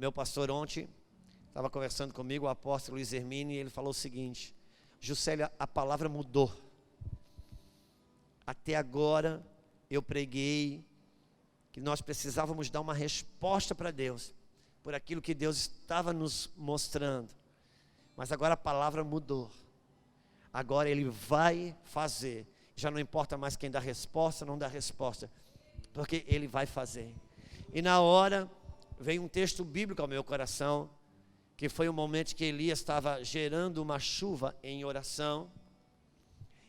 Meu pastor ontem estava conversando comigo, o apóstolo Luiz Hermine, e ele falou o seguinte: Juscelia, a palavra mudou. Até agora eu preguei que nós precisávamos dar uma resposta para Deus, por aquilo que Deus estava nos mostrando. Mas agora a palavra mudou. Agora Ele vai fazer. Já não importa mais quem dá resposta, não dá resposta, porque Ele vai fazer. E na hora, veio um texto bíblico ao meu coração, que foi o momento que Elias estava gerando uma chuva em oração.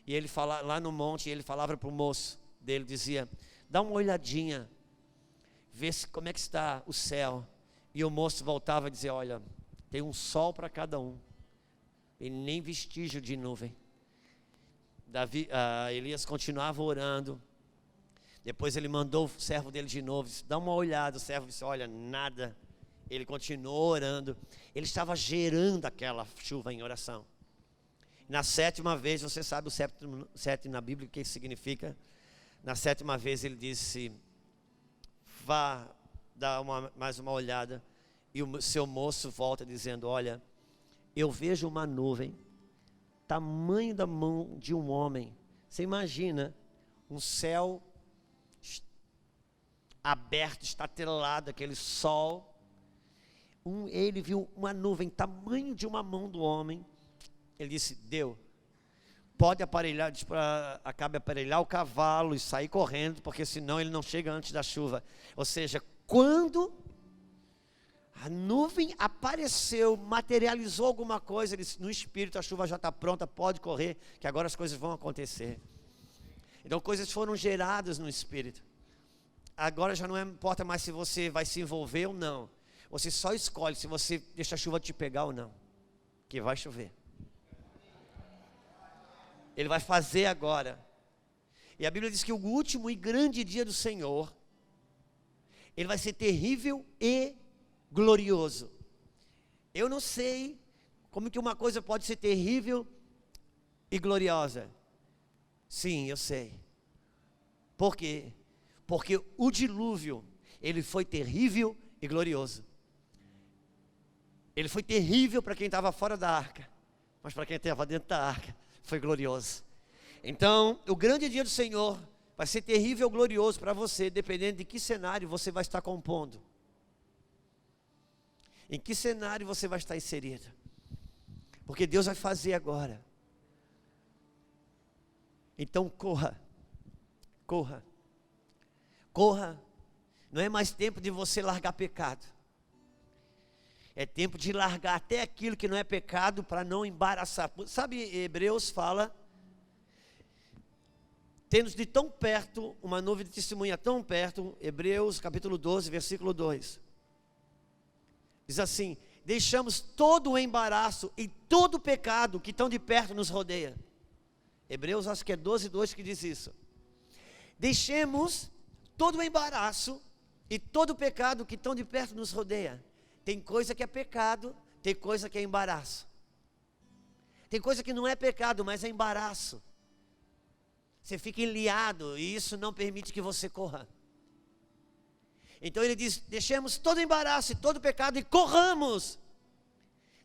E ele fala, lá no monte, ele falava para o moço dele, dizia: dá uma olhadinha, vê como é que está o céu. E o moço voltava a dizer: olha, tem um sol para cada um, e nem vestígio de nuvem. Elias continuava orando. Depois ele mandou o servo dele de novo, disse: dá uma olhada. O servo disse: olha, nada. Ele continuou orando. Ele estava gerando aquela chuva em oração. Na 7ª vez, você sabe o sétimo na Bíblia, o que significa? Na 7ª vez ele disse: vá dar mais uma olhada. E o seu moço volta dizendo: olha, eu vejo uma nuvem, tamanho da mão de um homem. Você imagina um céu aberto, estatelado, aquele sol. Ele viu uma nuvem, tamanho de uma mão do homem. Ele disse: deu, pode aparelhar, acabe aparelhar o cavalo e sair correndo, porque senão ele não chega antes da chuva. Ou seja, quando a nuvem apareceu, materializou alguma coisa, ele disse: no espírito a chuva já está pronta, pode correr, que agora as coisas vão acontecer. Então coisas foram geradas no espírito. Agora já não importa mais se você vai se envolver ou não. Você só escolhe se você deixa a chuva te pegar ou não, que vai chover. Ele vai fazer agora. E a Bíblia diz que o último e grande dia do Senhor, ele vai ser terrível e glorioso. Eu não sei como que uma coisa pode ser terrível e gloriosa. Sim, eu sei. Por quê? Porque o dilúvio, ele foi terrível e glorioso. Ele foi terrível para quem estava fora da arca, mas para quem estava dentro da arca, foi glorioso. Então, o grande dia do Senhor vai ser terrível ou glorioso para você, dependendo de que cenário você vai estar compondo. Em que cenário você vai estar inserido. Porque Deus vai fazer agora. Então corra. Corra. Corra. Não é mais tempo de você largar pecado. É tempo de largar até aquilo que não é pecado, para não embaraçar. Sabe, Hebreus fala: tendo de tão perto, uma nuvem de testemunha tão perto. Hebreus capítulo 12, versículo 2. Diz assim: deixamos todo o embaraço e todo o pecado que tão de perto nos rodeia. Hebreus, acho que é 12, 2 que diz isso. Deixemos todo o embaraço e todo o pecado que tão de perto nos rodeia. Tem coisa que é pecado, tem coisa que é embaraço. Tem coisa que não é pecado, mas é embaraço. Você fica enliado e isso não permite que você corra. Então ele diz: deixemos todo embaraço e todo pecado e corramos.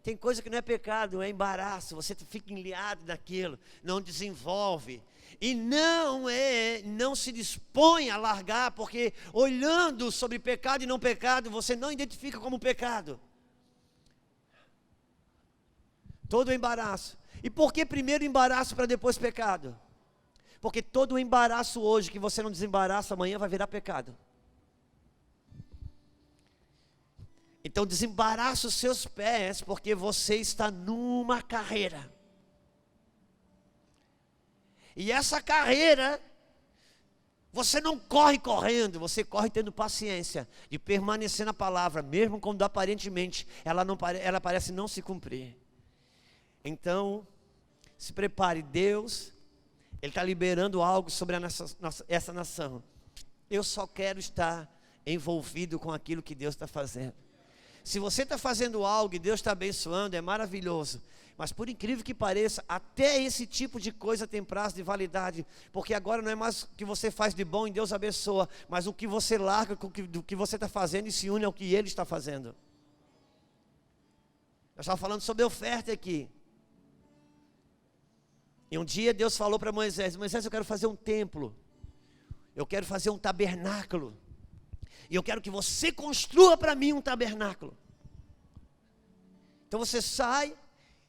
Tem coisa que não é pecado, é embaraço. Você fica enliado naquilo, não desenvolve. E não se dispõe a largar, porque olhando sobre pecado e não pecado, você não identifica como pecado. Todo embaraço. E por que primeiro embaraço para depois pecado? Porque todo embaraço hoje que você não desembaraça, amanhã vai virar pecado. Então desembaraça os seus pés, porque você está numa carreira. E essa carreira, você não corre correndo, você corre tendo paciência de permanecer na palavra, mesmo quando aparentemente ela parece não se cumprir. Então, se prepare, Deus, Ele está liberando algo sobre essa nação. Eu só quero estar envolvido com aquilo que Deus está fazendo. Se você está fazendo algo e Deus está abençoando, é maravilhoso. Mas por incrível que pareça, até esse tipo de coisa tem prazo de validade. Porque agora não é mais o que você faz de bom e Deus abençoa, mas o que você larga do que você está fazendo e se une ao que Ele está fazendo. Eu estava falando sobre oferta aqui. E um dia Deus falou para Moisés: Moisés, eu quero fazer um templo. Eu quero fazer um tabernáculo. E eu quero que você construa para mim um tabernáculo. Então você sai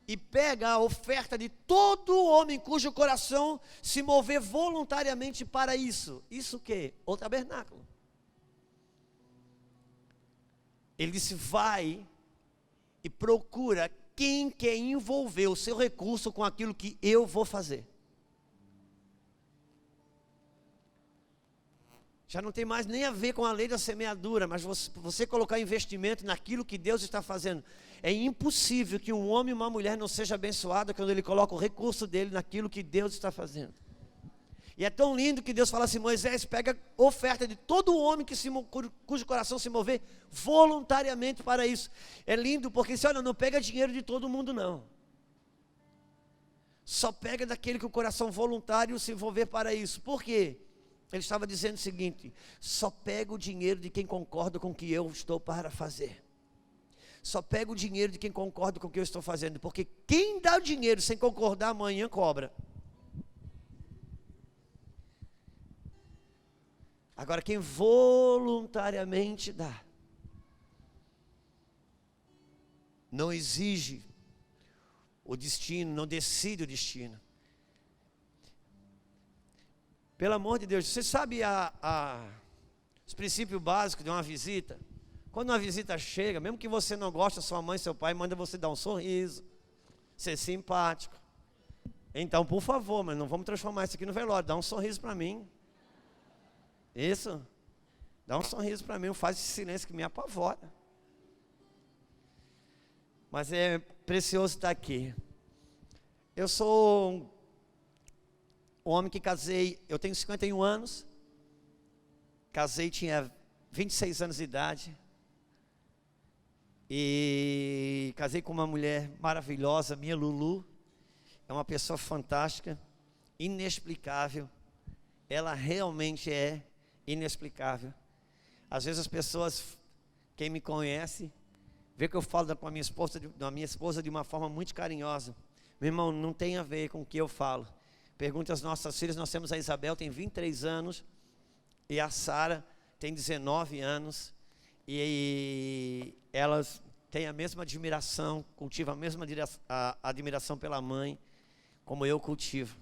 e pega a oferta de todo homem cujo coração se mover voluntariamente para isso. Isso o quê? O tabernáculo. Ele disse: vai e procura quem quer envolver o seu recurso com aquilo que eu vou fazer. Já não tem mais nem a ver com a lei da semeadura, mas você colocar investimento naquilo que Deus está fazendo. É impossível que um homem e uma mulher não seja abençoado quando ele coloca o recurso dele naquilo que Deus está fazendo. E é tão lindo que Deus fala assim: Moisés, pega oferta de todo homem cujo coração se mover voluntariamente para isso. É lindo porque diz: olha, não pega dinheiro de todo mundo não. Só pega daquele que o coração voluntário se envolver para isso. Por quê? Ele estava dizendo o seguinte: só pega o dinheiro de quem concorda com o que eu estou para fazer. Só pega o dinheiro de quem concorda com o que eu estou fazendo. Porque quem dá o dinheiro sem concordar, amanhã cobra. Agora, quem voluntariamente dá, não exige o destino, não decide o destino. Pelo amor de Deus, você sabe os princípios básicos de uma visita? Quando uma visita chega, mesmo que você não goste, sua mãe, seu pai manda você dar um sorriso, ser simpático. Então, por favor, mas não vamos transformar isso aqui no velório, dá um sorriso para mim. Isso, dá um sorriso para mim, faz esse silêncio que me apavora. Mas é precioso estar aqui. Eu sou um homem que casei, eu tenho 51 anos, casei, tinha 26 anos de idade, e casei com uma mulher maravilhosa, minha Lulu, é uma pessoa fantástica, inexplicável, ela realmente é inexplicável. Às vezes as pessoas, quem me conhece, vê que eu falo com a minha esposa de uma forma muito carinhosa. Meu irmão, não tem a ver com o que eu falo. Pergunte às nossas filhas. Nós temos a Isabel, tem 23 anos, e a Sara tem 19 anos, e elas têm a mesma admiração, cultivam a mesma admiração pela mãe, como eu cultivo,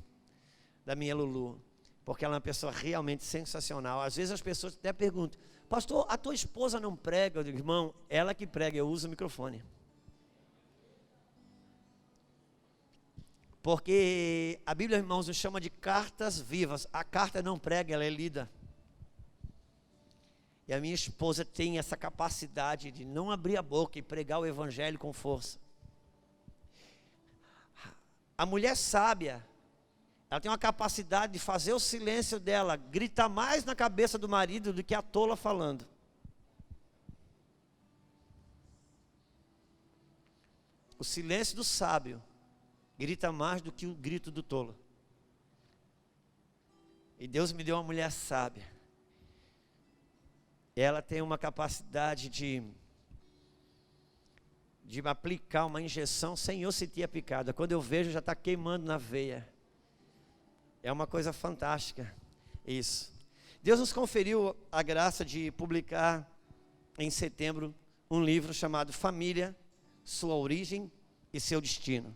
da minha Lulu, porque ela é uma pessoa realmente sensacional. Às vezes as pessoas até perguntam: pastor, a tua esposa não prega? Eu digo: irmão, ela que prega, eu uso o microfone. Porque a Bíblia, irmãos, nos chama de cartas vivas. A carta não prega, ela é lida. E a minha esposa tem essa capacidade de não abrir a boca e pregar o evangelho com força. A mulher sábia, ela tem uma capacidade de fazer o silêncio dela gritar mais na cabeça do marido do que a tola falando. O silêncio do sábio grita mais do que o grito do tolo. E Deus me deu uma mulher sábia. Ela tem uma capacidade de aplicar uma injeção sem eu sentir a picada. Quando eu vejo, já está queimando na veia. É uma coisa fantástica isso. Deus nos conferiu a graça de publicar em setembro um livro chamado Família, Sua Origem e Seu Destino.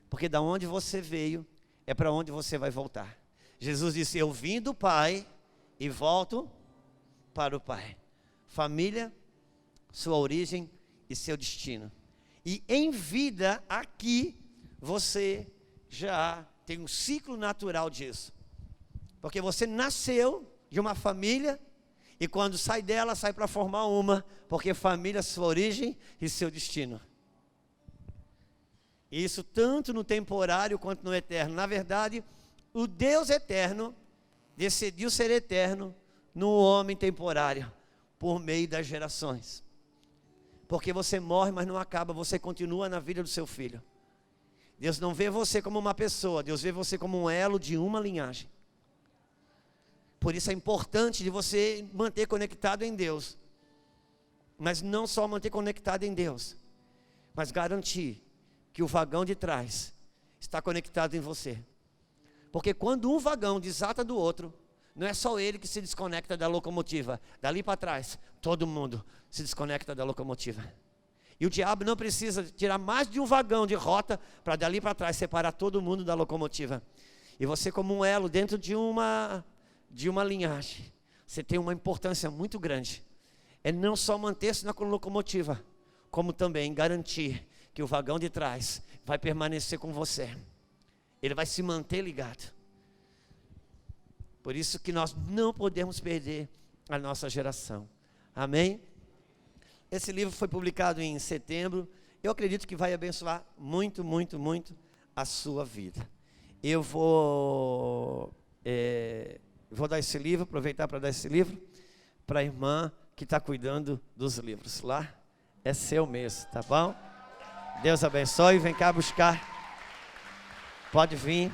Porque da onde você veio é para onde você vai voltar. Jesus disse: eu vim do Pai e volto para o Pai. Família, sua origem e seu destino. E em vida aqui você já tem um ciclo natural disso. Porque você nasceu de uma família e quando sai dela, sai para formar uma, porque família, sua origem e seu destino. Isso tanto no temporário quanto no eterno. Na verdade, o Deus eterno decidiu ser eterno no homem temporário, por meio das gerações. Porque você morre, mas não acaba, você continua na vida do seu filho. Deus não vê você como uma pessoa, Deus vê você como um elo de uma linhagem. Por isso é importante de você manter conectado em Deus. Mas não só manter conectado em Deus, mas garantir que o vagão de trás está conectado em você. Porque quando um vagão desata do outro, não é só ele que se desconecta da locomotiva. Dali para trás, todo mundo se desconecta da locomotiva. E o diabo não precisa tirar mais de um vagão de rota para dali para trás separar todo mundo da locomotiva. E você, como um elo dentro de uma linhagem, você tem uma importância muito grande. É não só manter-se na locomotiva, como também garantir que o vagão de trás vai permanecer com você. Ele vai se manter ligado. Por isso que nós não podemos perder a nossa geração. Amém? Esse livro foi publicado em setembro. Eu acredito que vai abençoar muito, muito, muito a sua vida. Eu vou dar esse livro, aproveitar para dar esse livro para a irmã que está cuidando dos livros. Lá é seu mesmo, tá bom? Deus abençoe, vem cá buscar. Pode vir,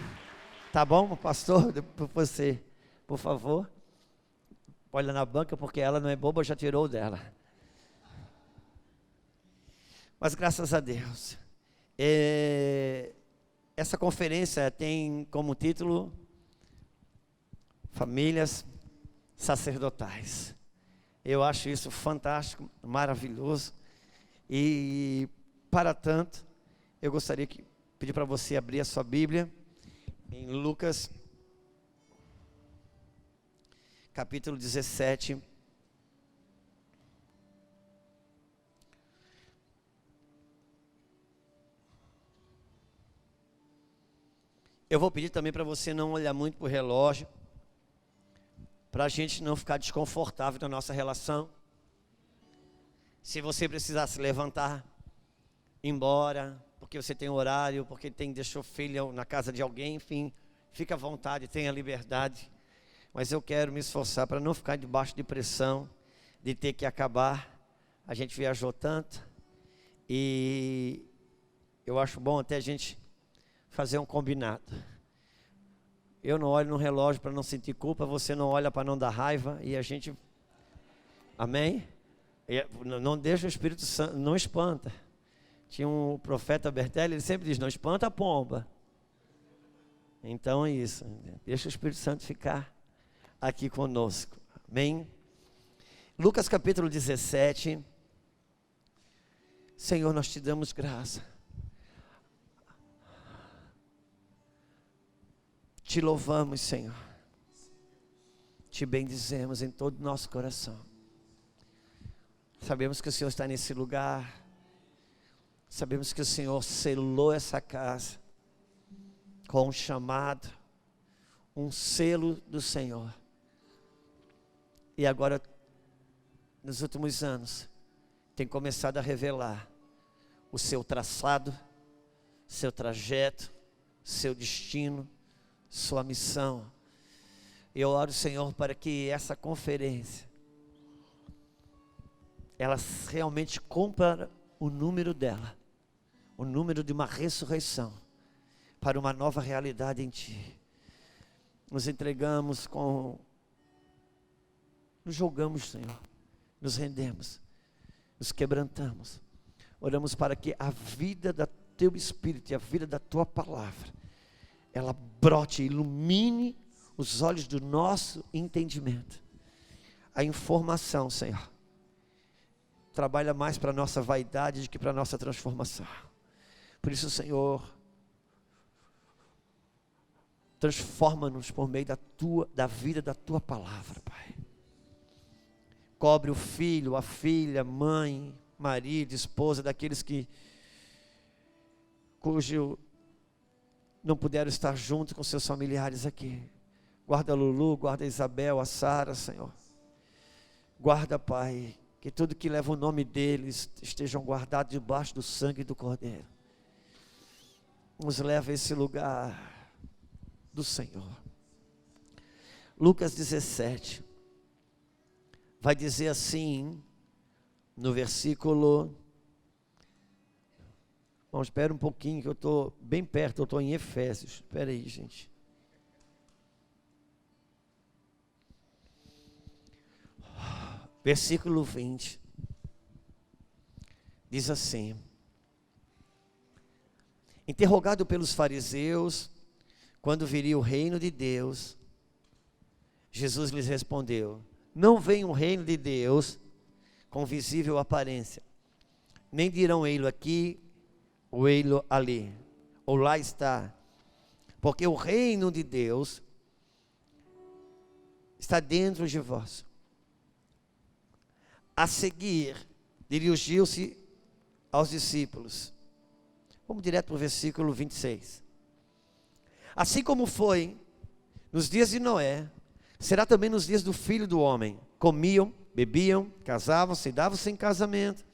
tá bom, pastor? Você, por favor, olha na banca, porque ela não é boba, já tirou dela. Mas graças a Deus, essa conferência tem como título Famílias Sacerdotais. Eu acho isso fantástico, maravilhoso. E para tanto, eu gostaria de pedir para você abrir a sua Bíblia em Lucas, capítulo 17. Eu vou pedir também para você não olhar muito para o relógio, para a gente não ficar desconfortável na nossa relação. Se você precisar se levantar, ir embora, porque você tem horário, porque deixou filho na casa de alguém, enfim, fica à vontade, tenha liberdade. Mas eu quero me esforçar para não ficar debaixo de pressão, de ter que acabar. A gente viajou tanto, e eu acho bom até a gente fazer um combinado. Eu não olho no relógio para não sentir culpa, você não olha para não dar raiva, e a gente, amém? Não deixa o Espírito Santo, não espanta. Tinha um profeta Bertelli, ele sempre diz, não espanta a pomba. Então é isso, deixa o Espírito Santo ficar aqui conosco, amém? Lucas capítulo 17. Senhor, nós te damos graça, te louvamos, Senhor, te bendizemos em todo o nosso coração. Sabemos que o Senhor está nesse lugar, sabemos que o Senhor selou essa casa com um chamado, um selo do Senhor. E agora, nos últimos anos, tem começado a revelar o seu traçado, seu trajeto, seu destino, sua missão. Eu oro, Senhor, para que essa conferência, ela realmente cumpra o número dela, o número de uma ressurreição, para uma nova realidade em Ti. Nos entregamos nos jogamos, Senhor, nos rendemos, nos quebrantamos. Oramos para que a vida do Teu Espírito e a vida da Tua Palavra, ela brote, ilumine os olhos do nosso entendimento. A informação, Senhor, trabalha mais para a nossa vaidade do que para a nossa transformação. Por isso, Senhor, transforma-nos por meio da vida da Tua Palavra, Pai. Cobre o filho, a filha, mãe, marido, esposa, daqueles cujo não puderam estar junto com seus familiares aqui. Guarda a Lulu, guarda a Isabel, a Sara, Senhor. Guarda, Pai, que tudo que leva o nome deles estejam guardados debaixo do sangue do Cordeiro. Nos leva a esse lugar do Senhor. Lucas 17 vai dizer assim, no versículo... Bom, espera um pouquinho que eu estou bem perto, eu estou em Efésios. Espera aí, gente. Versículo 20. Diz assim: Interrogado pelos fariseus, quando viria o reino de Deus, Jesus lhes respondeu: não vem o reino de Deus com visível aparência, nem dirão ei-lo aqui, ou ei-lo ali, ou lá está, porque o reino de Deus está dentro de vós. A seguir, dirigiu-se aos discípulos. Vamos direto para o versículo 26. Assim como foi nos dias de Noé, será também nos dias do Filho do Homem. Comiam, bebiam, casavam-se, davam-se em casamento.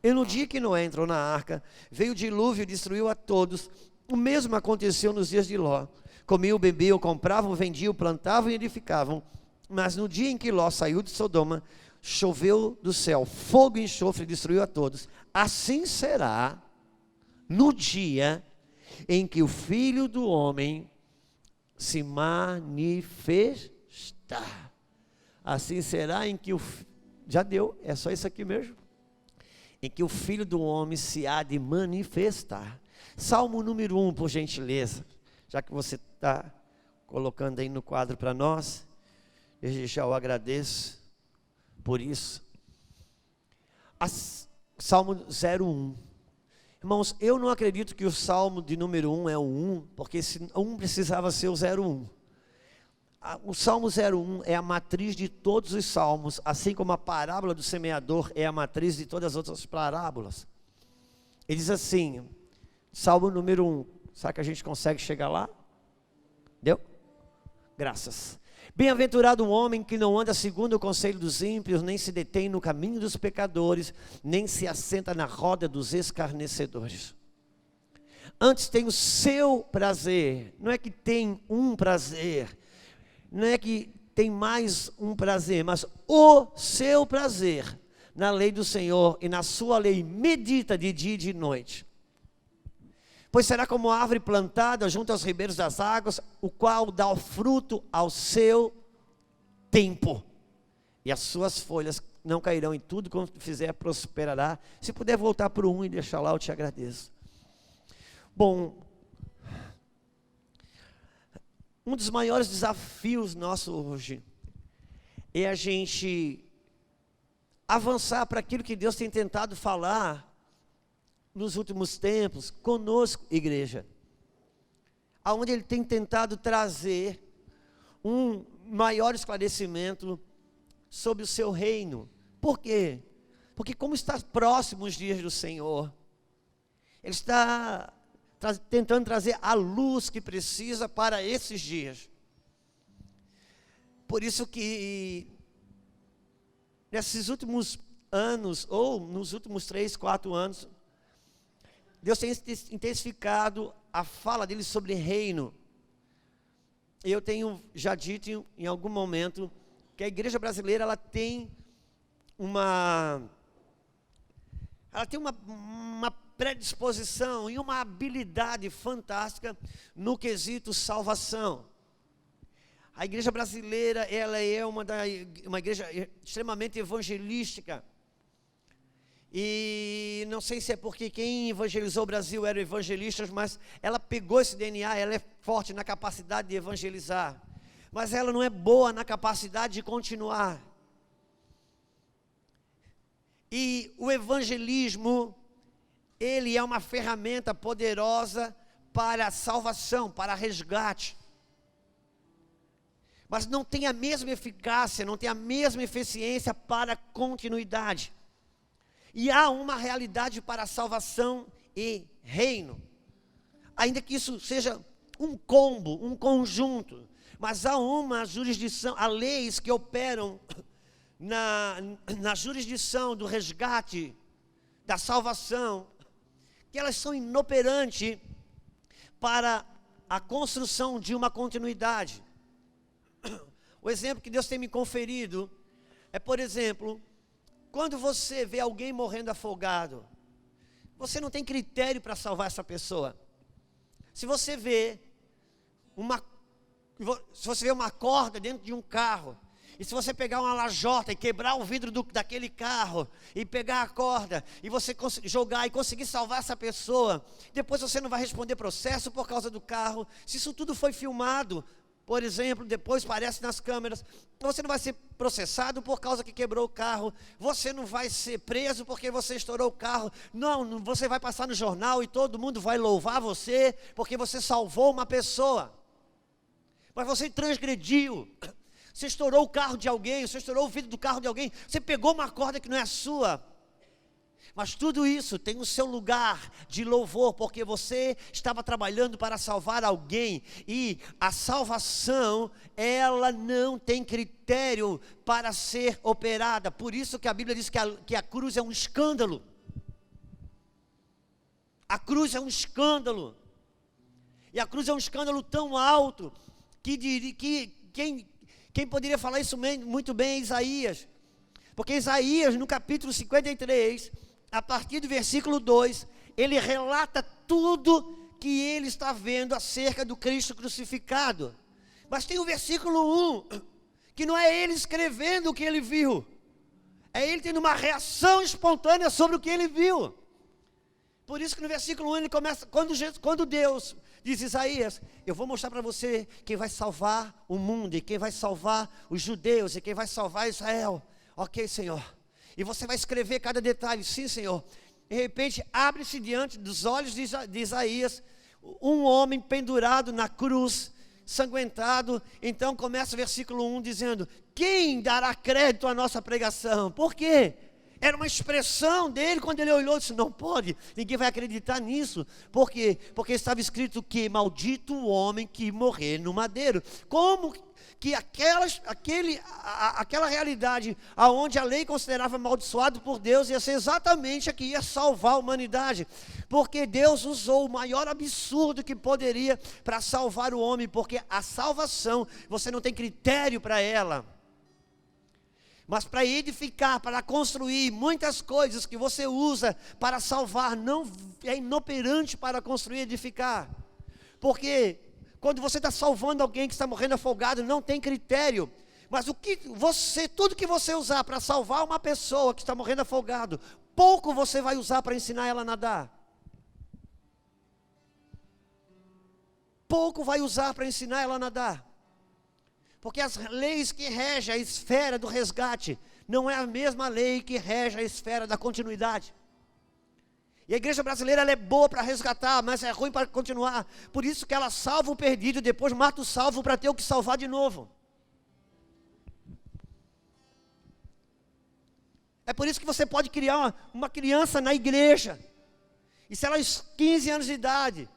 E no dia que Noé entrou na arca, veio o dilúvio e destruiu a todos. O mesmo aconteceu nos dias de Ló. Comiam, bebiam, compravam, vendiam, plantavam e edificavam. Mas no dia em que Ló saiu de Sodoma, choveu do céu fogo e enxofre e destruiu a todos. Assim será no dia em que o Filho do Homem se manifestar. Assim será em que já deu, é só isso aqui mesmo. Em que o Filho do Homem se há de manifestar. Salmo número 1, por gentileza. Já que você está colocando aí no quadro para nós, desde já eu agradeço por isso. Salmo 01. Irmãos, eu não acredito que o Salmo de número 1 é o 1, porque esse 1 precisava ser o 01. O Salmo 01 é a matriz de todos os salmos, assim como a parábola do semeador é a matriz de todas as outras parábolas. Ele diz assim, Salmo número 1, será que a gente consegue chegar lá? Deu? Graças. Bem-aventurado o homem que não anda segundo o conselho dos ímpios, nem se detém no caminho dos pecadores, nem se assenta na roda dos escarnecedores. Antes tem o seu prazer, não é que tem um prazer, não é que tem mais um prazer, mas o seu prazer na lei do Senhor, e na sua lei medita de dia e de noite. Pois será como a árvore plantada junto aos ribeiros das águas, o qual dá o fruto ao seu tempo, e as suas folhas não cairão, em tudo quanto fizer prosperará. Se puder voltar para o 1 e deixar lá, eu te agradeço. Bom, um dos maiores desafios nossos hoje é a gente avançar para aquilo que Deus tem tentado falar nos últimos tempos conosco, igreja, aonde Ele tem tentado trazer um maior esclarecimento sobre o seu reino. Por quê? Porque como está próximo os dias do Senhor, Ele está tentando trazer a luz que precisa para esses dias. Por isso que nesses últimos anos, ou nos últimos 3, 4 anos, Deus tem intensificado a fala dele sobre reino. Eu tenho já dito em algum momento que a igreja brasileira ela tem uma predisposição e uma habilidade fantástica no quesito salvação. A igreja brasileira ela é uma igreja extremamente evangelística. E não sei se é porque quem evangelizou o Brasil eram evangelistas, mas ela pegou esse DNA, ela é forte na capacidade de evangelizar, mas ela não é boa na capacidade de continuar. E o evangelismo, ele é uma ferramenta poderosa para a salvação, para resgate, mas não tem a mesma eficácia, não tem a mesma eficiência para a continuidade. E há uma realidade para a salvação e reino, ainda que isso seja um combo, um conjunto, mas há uma jurisdição, há leis que operam na jurisdição do resgate, da salvação, que elas são inoperantes para a construção de uma continuidade. O exemplo que Deus tem me conferido é, por exemplo, quando você vê alguém morrendo afogado, você não tem critério para salvar essa pessoa. Se você vê uma corda dentro de um carro E se você pegar uma lajota e quebrar o vidro daquele carro, e pegar a corda, e você jogar e conseguir salvar essa pessoa, depois você não vai responder processo por causa do carro. Se isso tudo foi filmado, por exemplo, depois aparece nas câmeras, você não vai ser processado por causa que quebrou o carro, você não vai ser preso porque você estourou o carro, não, você vai passar no jornal e todo mundo vai louvar você, porque você salvou uma pessoa. Mas você transgrediu, você estourou o carro de alguém, você estourou o vidro do carro de alguém, você pegou uma corda que não é a sua. Mas tudo isso tem o seu lugar de louvor, porque você estava trabalhando para salvar alguém, e a salvação, ela não tem critério para ser operada. Por isso que a Bíblia diz que a cruz é um escândalo. A cruz é um escândalo. E a cruz é um escândalo tão alto, que quem poderia falar isso muito bem é Isaías. Porque Isaías, no capítulo 53, a partir do versículo 2, ele relata tudo que ele está vendo acerca do Cristo crucificado. Mas tem o versículo 1, que não é ele escrevendo o que ele viu, é ele tendo uma reação espontânea sobre o que ele viu. Por isso que no versículo 1 ele começa, quando Deus diz: Isaías, eu vou mostrar para você quem vai salvar o mundo, e quem vai salvar os judeus, e quem vai salvar Israel. Ok, Senhor. E você vai escrever cada detalhe. Sim, Senhor. De repente, abre-se diante dos olhos de Isaías um homem pendurado na cruz, sanguentado. Então começa o versículo 1 dizendo: quem dará crédito à nossa pregação? Por quê? Era uma expressão dele quando ele olhou e disse: não pode, ninguém vai acreditar nisso. Por quê? Porque estava escrito que maldito o homem que morrer no madeiro. Como que aquela realidade aonde a lei considerava amaldiçoado por Deus ia ser exatamente a que ia salvar a humanidade, porque Deus usou o maior absurdo que poderia para salvar o homem, porque a salvação, você não tem critério para ela, mas para edificar, para construir, muitas coisas que você usa para salvar, não é inoperante para construir e edificar, porque quando você está salvando alguém que está morrendo afogado, não tem critério. Mas tudo que você usar para salvar uma pessoa que está morrendo afogado, pouco você vai usar para ensinar ela a nadar. Pouco vai usar para ensinar ela a nadar. Porque as leis que regem a esfera do resgate, não é a mesma lei que rege a esfera da continuidade. E a igreja brasileira, ela é boa para resgatar, mas é ruim para continuar. Por isso que ela salva o perdido e depois mata o salvo para ter o que salvar de novo. É por isso que você pode criar uma criança na igreja, e se ela tem 15 anos de idade,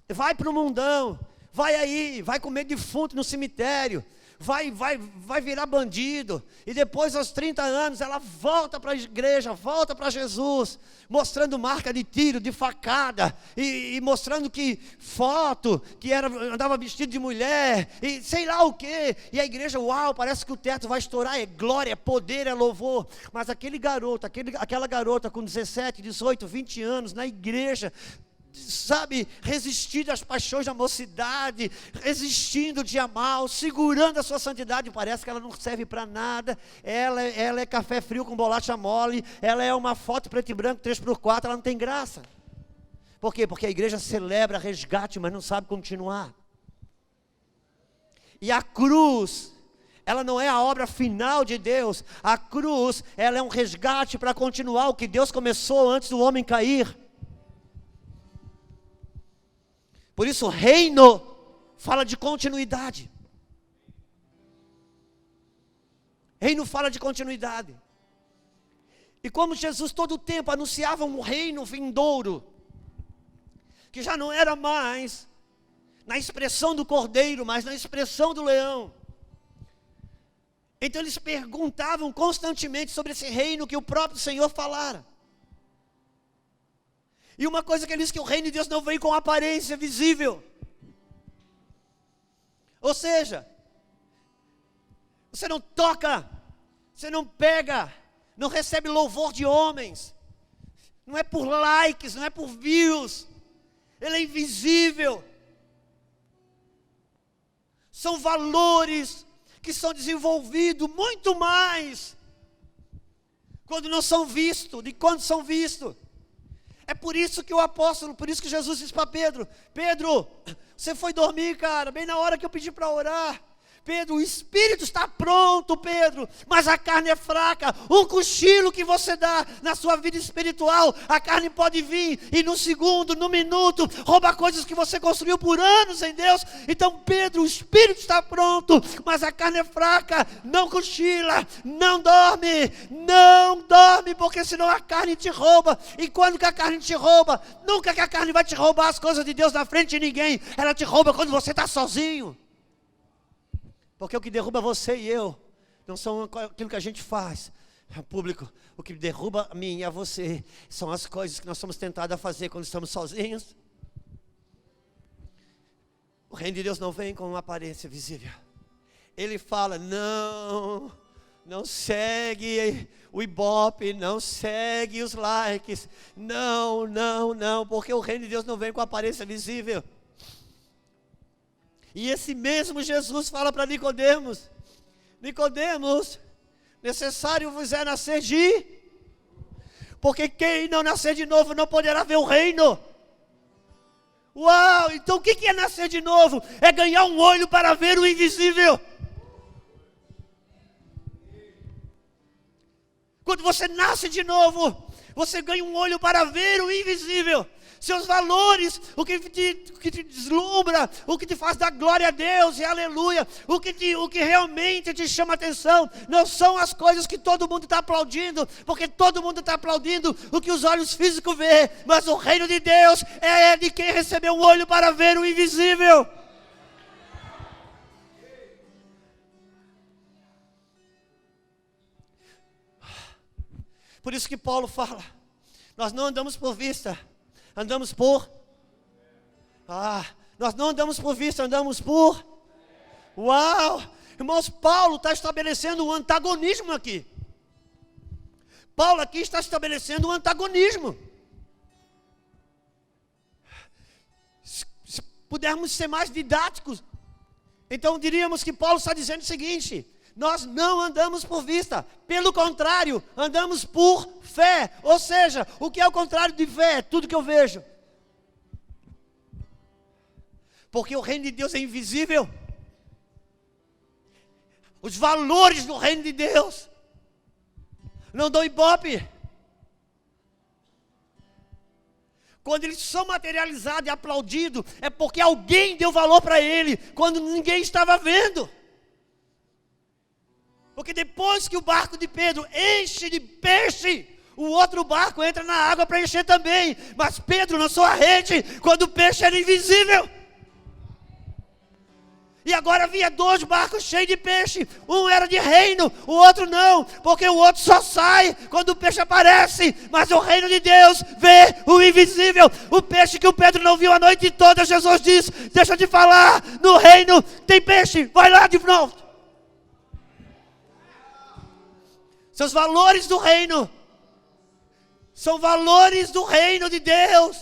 vai para o mundão, vai comer defunto no cemitério, vai virar bandido, e depois aos 30 anos ela volta para a igreja, volta para Jesus, mostrando marca de tiro, de facada, e mostrando que andava vestido de mulher, e sei lá o que, e a igreja, uau, parece que o teto vai estourar, é glória, é poder, é louvor. Mas aquela garota com 17, 18, 20 anos na igreja, sabe, resistindo às paixões da mocidade, resistindo de amar, segurando a sua santidade, parece que ela não serve para nada, ela é café frio com bolacha mole, ela é uma foto preto e branco 3x4, ela não tem graça. Por quê? Porque a igreja celebra resgate, mas não sabe continuar. E a cruz, ela não é a obra final de Deus, a cruz, ela é um resgate para continuar o que Deus começou antes do homem cair. Por isso o reino fala de continuidade. Reino fala de continuidade. E como Jesus todo o tempo anunciava um reino vindouro, que já não era mais na expressão do cordeiro, mas na expressão do leão. Então eles perguntavam constantemente sobre esse reino que o próprio Senhor falara. E uma coisa que ele diz, que o reino de Deus não vem com aparência visível. Ou seja, você não toca, você não pega, não recebe louvor de homens. Não é por likes, não é por views. Ele é invisível. São valores que são desenvolvidos muito mais quando não são vistos, de quando são vistos. É por isso que o apóstolo, por isso que Jesus disse para Pedro: Pedro, você foi dormir, cara, bem na hora que eu pedi para orar. Pedro, o espírito está pronto, Pedro, mas a carne é fraca. Um cochilo que você dá na sua vida espiritual, a carne pode vir e no segundo, no minuto, roubar coisas que você construiu por anos em Deus. Então, Pedro, o espírito está pronto, mas a carne é fraca. Não cochila, não dorme, porque senão a carne te rouba. E quando que a carne te rouba? Nunca que a carne vai te roubar as coisas de Deus na frente de ninguém. Ela te rouba quando você está sozinho. Porque o que derruba você e eu não são aquilo que a gente faz, público. O que derruba a mim e a você são as coisas que nós somos tentados a fazer quando estamos sozinhos. O reino de Deus não vem com uma aparência visível. Ele fala: não segue o ibope, não segue os likes. Não, porque o reino de Deus não vem com aparência visível. E esse mesmo Jesus fala para Nicodemos: Nicodemos, necessário vos é nascer porque quem não nascer de novo não poderá ver o reino. Uau, então o que é nascer de novo? É ganhar um olho para ver o invisível. Quando você nasce de novo, você ganha um olho para ver o invisível. Seus valores, o que te deslumbra, o que te faz dar glória a Deus e aleluia, o que realmente te chama a atenção, não são as coisas que todo mundo está aplaudindo, porque todo mundo está aplaudindo o que os olhos físicos vê, mas o reino de Deus é de quem recebeu um olho para ver o invisível. Por isso que Paulo fala: nós não andamos por vista, andamos por... nós não andamos por vista, andamos por... Uau! Irmãos, Paulo está estabelecendo um antagonismo aqui. Paulo aqui está estabelecendo um antagonismo. Se pudermos ser mais didáticos, então diríamos que Paulo está dizendo o seguinte: nós não andamos por vista, pelo contrário, andamos por fé. Ou seja, o que é o contrário de fé? É tudo que eu vejo. Porque o reino de Deus é invisível. Os valores do reino de Deus não dão ibope. Quando eles são materializados e aplaudidos, é porque alguém deu valor para ele, quando ninguém estava vendo. Porque depois que o barco de Pedro enche de peixe, o outro barco entra na água para encher também. Mas Pedro lançou a rede quando o peixe era invisível. E agora havia 2 barcos cheios de peixe. Um era de reino, o outro não, porque o outro só sai quando o peixe aparece. Mas o reino de Deus vê o invisível. O peixe que o Pedro não viu a noite toda, Jesus disse: deixa eu te falar, no reino tem peixe, vai lá de novo. Seus valores do reino são valores do reino de Deus.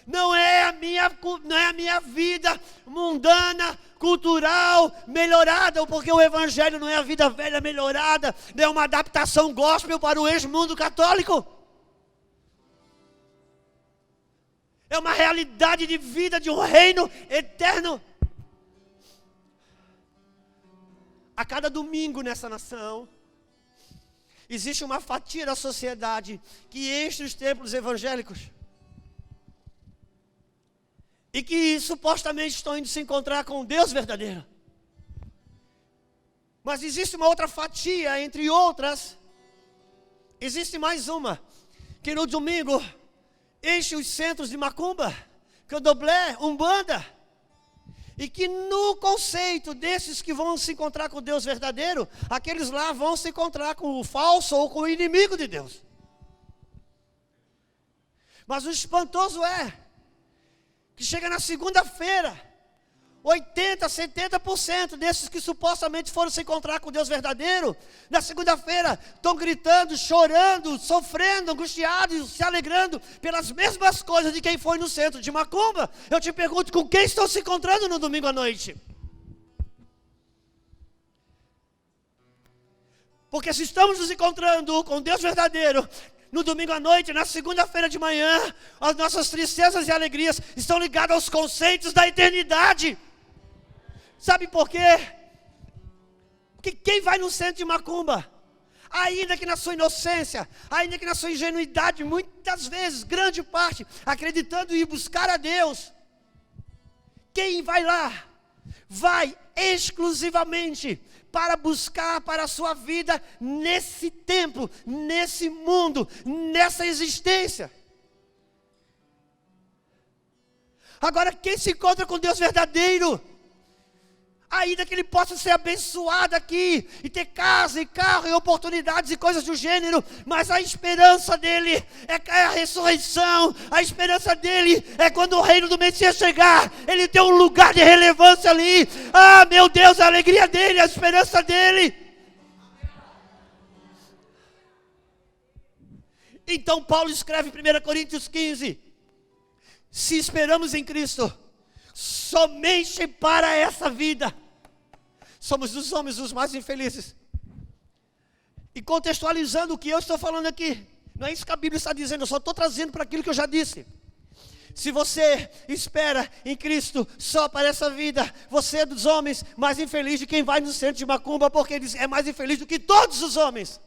Não é a minha vida mundana, cultural, melhorada, porque o evangelho não é a vida velha melhorada, não é uma adaptação gospel para o ex-mundo católico. É uma realidade de vida de um reino eterno. A cada domingo nessa nação, existe uma fatia da sociedade que enche os templos evangélicos e que supostamente estão indo se encontrar com Deus verdadeiro. Mas existe uma outra fatia, entre outras, existe mais uma, que no domingo enche os centros de macumba, candomblé, umbanda, e que no conceito desses que vão se encontrar com Deus verdadeiro, aqueles lá vão se encontrar com o falso ou com o inimigo de Deus. Mas o espantoso é que chega na segunda-feira, 80%, 70% desses que supostamente foram se encontrar com Deus verdadeiro, na segunda-feira estão gritando, chorando, sofrendo, angustiados, se alegrando pelas mesmas coisas de quem foi no centro de macumba. Eu te pergunto, com quem estão se encontrando no domingo à noite? Porque se estamos nos encontrando com Deus verdadeiro, no domingo à noite, na segunda-feira de manhã, as nossas tristezas e alegrias estão ligadas aos conceitos da eternidade. Sabe por quê? Porque quem vai no centro de macumba, ainda que na sua inocência, ainda que na sua ingenuidade, muitas vezes, grande parte, acreditando em ir buscar a Deus, quem vai lá, vai exclusivamente para buscar para a sua vida nesse tempo, nesse mundo, nessa existência. Agora, quem se encontra com Deus verdadeiro, ainda que ele possa ser abençoado aqui, e ter casa, e carro, e oportunidades, e coisas do gênero, mas a esperança dele é a ressurreição, a esperança dele é quando o reino do Messias chegar, ele tem um lugar de relevância ali. Ah, meu Deus, a alegria dele, a esperança dele. Então Paulo escreve em 1 Coríntios 15, se esperamos em Cristo, somente para essa vida, somos os homens os mais infelizes. E contextualizando o que eu estou falando aqui, não é isso que a Bíblia está dizendo, eu só estou trazendo para aquilo que eu já disse. Se você espera em Cristo só para essa vida, você é dos homens mais infeliz de quem vai no centro de macumba, porque ele é mais infeliz do que todos os homens.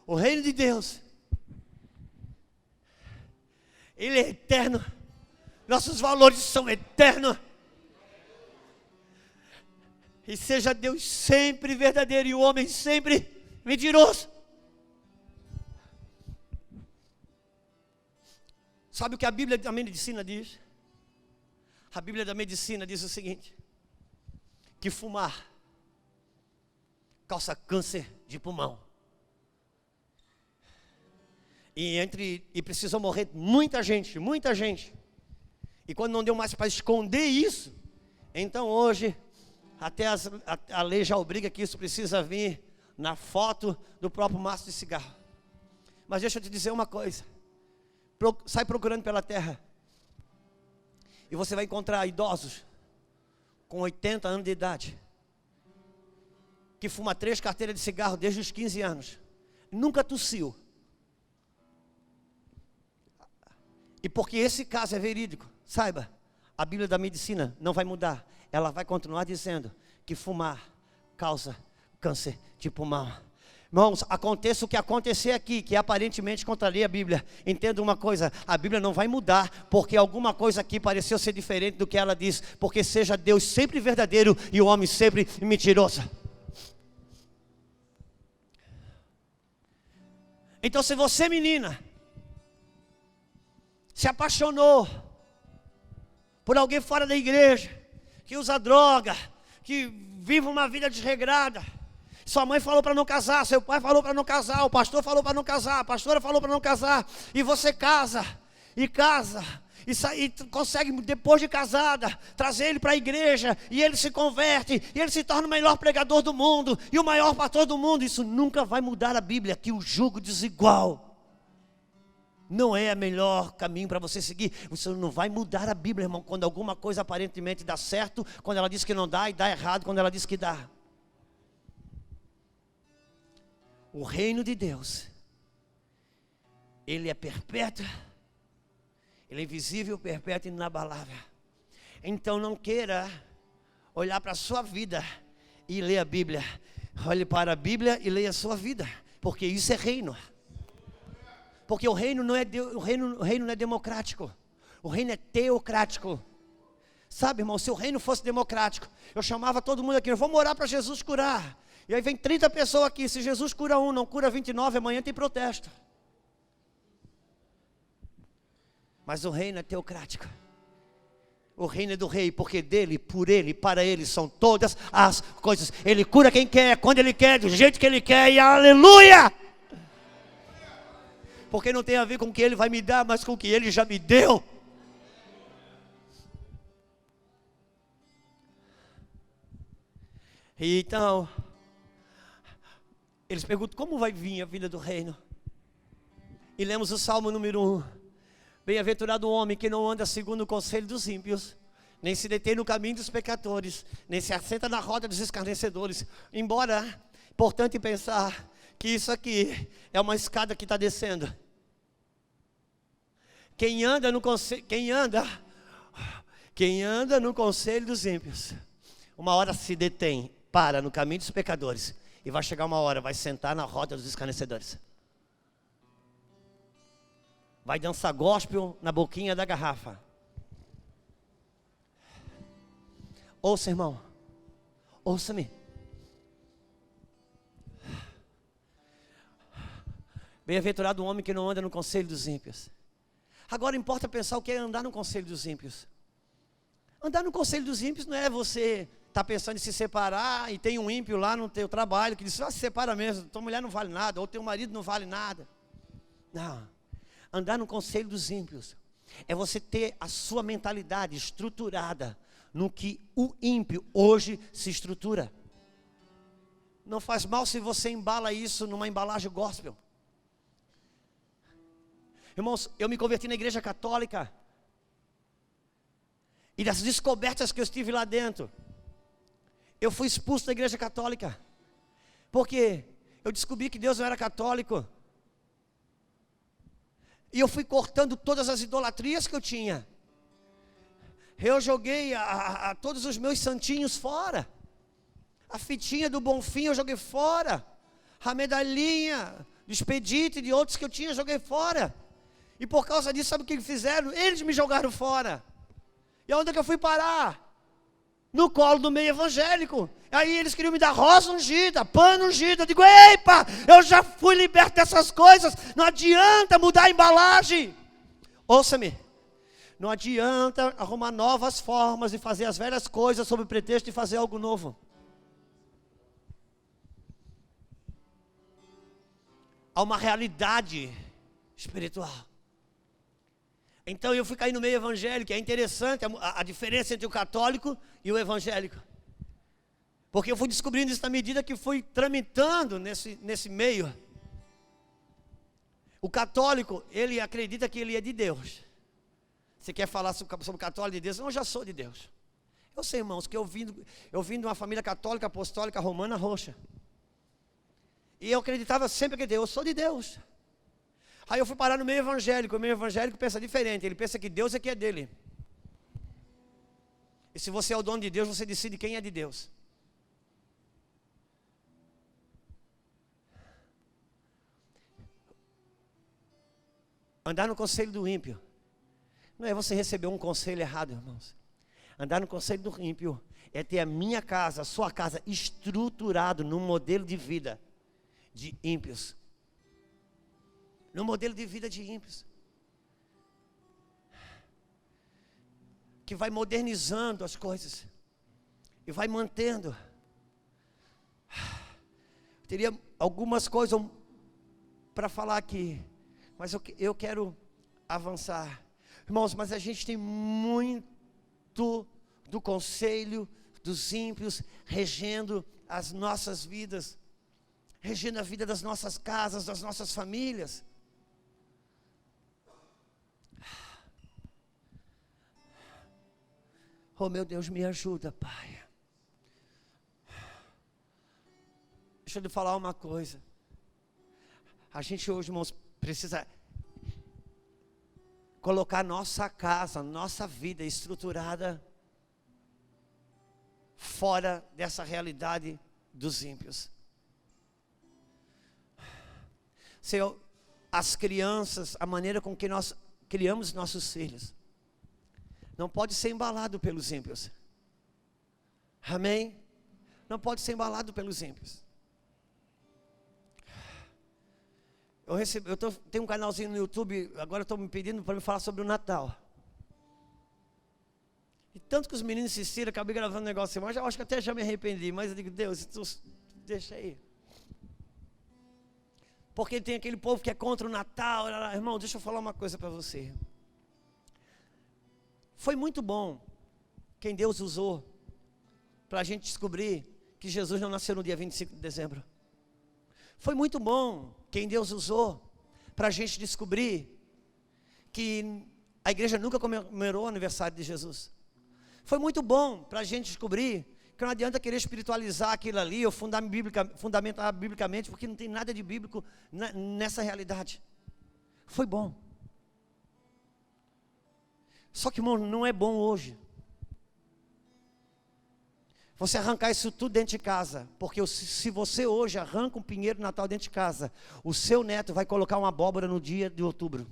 O reino de Deus, ele é eterno, nossos valores são eternos, e seja Deus sempre verdadeiro e o homem sempre mentiroso. Sabe o que a Bíblia da medicina diz? A Bíblia da medicina diz o seguinte, que fumar causa câncer de pulmão. E precisou morrer muita gente. E quando não deu mais para esconder isso, então hoje, até a lei já obriga que isso precisa vir na foto do próprio maço de cigarro. Mas deixa eu te dizer uma coisa. Sai procurando pela terra, e você vai encontrar idosos com 80 anos de idade, que fuma 3 carteiras de cigarro desde os 15 anos, nunca tossiu. E porque esse caso é verídico, saiba, a Bíblia da medicina não vai mudar. Ela vai continuar dizendo que fumar causa câncer de pulmão. Irmãos, aconteça o que acontecer aqui, que aparentemente contraria a Bíblia, entenda uma coisa, a Bíblia não vai mudar, porque alguma coisa aqui pareceu ser diferente do que ela diz, porque seja Deus sempre verdadeiro e o homem sempre mentiroso. Então, se você, menina, se apaixonou por alguém fora da igreja, que usa droga, que vive uma vida desregrada, sua mãe falou para não casar, seu pai falou para não casar, o pastor falou para não casar, a pastora falou para não casar, e você casa, e consegue, depois de casada, trazer ele para a igreja, e ele se converte, e ele se torna o melhor pregador do mundo, e o maior pastor do mundo. Isso nunca vai mudar a Bíblia, que o jugo desigual não é o melhor caminho para você seguir. Você não vai mudar a Bíblia, irmão, quando alguma coisa aparentemente dá certo, quando ela diz que não dá, e dá errado quando ela diz que dá. O reino de Deus, ele é perpétuo, ele é invisível, perpétuo e inabalável. Então não queira olhar para a sua vida e ler a Bíblia. Olhe para a Bíblia e leia a sua vida, porque isso é reino. Porque o reino não é democrático, o reino é teocrático. Sabe, irmão, se o reino fosse democrático, eu chamava todo mundo aqui, vamos orar para Jesus curar. E aí vem 30 pessoas aqui, se Jesus cura um, não cura 29, amanhã tem protesto. Mas o reino é teocrático. O reino é do rei, porque dele, por ele, para ele são todas as coisas. Ele cura quem quer, quando ele quer, do jeito que ele quer, e aleluia! Porque não tem a ver com o que ele vai me dar, mas com o que ele já me deu. E então, eles perguntam, como vai vir a vida do reino? E lemos o Salmo número 1. Bem-aventurado o homem que não anda segundo o conselho dos ímpios, nem se detém no caminho dos pecadores, nem se assenta na roda dos escarnecedores. Embora é importante pensar que isso aqui é uma escada que está descendo. Quem anda no conselho dos ímpios, uma hora se detém, para no caminho dos pecadores, e vai chegar uma hora, vai sentar na roda dos escarnecedores. Vai dançar gospel na boquinha da garrafa. Ouça, irmão, ouça-me. Bem-aventurado o homem que não anda no conselho dos ímpios. Agora importa pensar o que é andar no conselho dos ímpios. Andar no conselho dos ímpios não é você estar pensando em se separar e tem um ímpio lá no teu trabalho que diz, se separa mesmo, tua mulher não vale nada, ou teu marido não vale nada. Não, andar no conselho dos ímpios é você ter a sua mentalidade estruturada no que o ímpio hoje se estrutura. Não faz mal se você embala isso numa embalagem gospel. Irmãos, eu me converti na igreja católica, e das descobertas que eu estive lá dentro, eu fui expulso da igreja católica, porque eu descobri que Deus não era católico, e eu fui cortando todas as idolatrias que eu tinha. Eu joguei todos os meus santinhos fora. A fitinha do Bonfim eu joguei fora. A medalhinha do Expedito e de outros que eu tinha, eu joguei fora. E por causa disso, sabe o que fizeram? Eles me jogaram fora. E onde é que eu fui parar? No colo do meio evangélico. Aí eles queriam me dar rosa ungida, pano ungido. Eu digo, epa, eu já fui liberto dessas coisas. Não adianta mudar a embalagem. Ouça-me. Não adianta arrumar novas formas e fazer as velhas coisas sob o pretexto de fazer algo novo. Há uma realidade espiritual. Então eu fui cair no meio evangélico. É interessante a diferença entre o católico e o evangélico. Porque eu fui descobrindo isso na medida que fui tramitando nesse meio. O católico, ele acredita que ele é de Deus. Você quer falar sobre o católico de Deus? Eu já sou de Deus. Eu sei, irmãos, que eu vim de uma família católica, apostólica, romana, roxa. E eu acreditava sempre que Deus, eu sou de Deus. Aí eu fui parar no meio evangélico. O meio evangélico pensa diferente. Ele pensa que Deus é que é dele. E se você é o dono de Deus, você decide quem é de Deus. Andar no conselho do ímpio não é você receber um conselho errado, irmãos. Andar no conselho do ímpio é ter a minha casa, a sua casa estruturado num modelo de vida de ímpios. No modelo de vida de ímpios. Que vai modernizando as coisas. E vai mantendo. Teria algumas coisas para falar aqui. Mas eu quero avançar. Irmãos, mas a gente tem muito do conselho dos ímpios regendo as nossas vidas. Regendo a vida das nossas casas, das nossas famílias. Oh, meu Deus, me ajuda, Pai. Deixa eu lhe falar uma coisa. A gente hoje, irmãos, precisa colocar nossa casa, nossa vida estruturada fora dessa realidade dos ímpios. Senhor, as crianças, a maneira com que nós criamos nossos filhos, não pode ser embalado pelos ímpios. Amém? Não pode ser embalado pelos ímpios. Tenho um canalzinho no YouTube, agora estou me pedindo para me falar sobre o Natal. E tanto que os meninos insistiram, acabei gravando um negócio, mas eu acho que até já me arrependi, mas eu digo, Deus, deixa aí. Porque tem aquele povo que é contra o Natal. Irmão, deixa eu falar uma coisa para você. Foi muito bom quem Deus usou para a gente descobrir que Jesus não nasceu no dia 25 de dezembro. Foi muito bom quem Deus usou para a gente descobrir que a igreja nunca comemorou o aniversário de Jesus. Foi muito bom para a gente descobrir que não adianta querer espiritualizar aquilo ali, ou fundamentar biblicamente, porque não tem nada de bíblico nessa realidade. Foi bom. Só que, irmão, não é bom hoje você arrancar isso tudo dentro de casa, porque se você hoje arranca um pinheiro de Natal dentro de casa, o seu neto vai colocar uma abóbora no dia de outubro.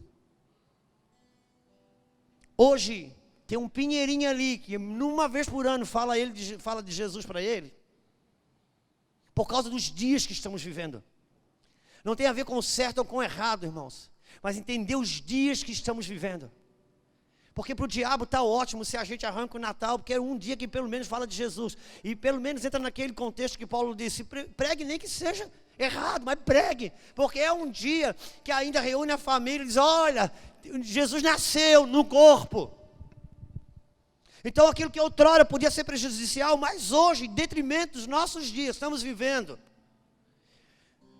Hoje tem um pinheirinho ali, que uma vez por ano fala de Jesus para ele, por causa dos dias que estamos vivendo. Não tem a ver com o certo ou com o errado, irmãos, mas entender os dias que estamos vivendo. Porque para o diabo está ótimo se a gente arranca o Natal, porque é um dia que pelo menos fala de Jesus. E pelo menos entra naquele contexto que Paulo disse, pregue nem que seja errado, mas pregue. Porque é um dia que ainda reúne a família e diz, olha, Jesus nasceu no corpo. Então aquilo que outrora podia ser prejudicial, mas hoje, em detrimento dos nossos dias, estamos vivendo.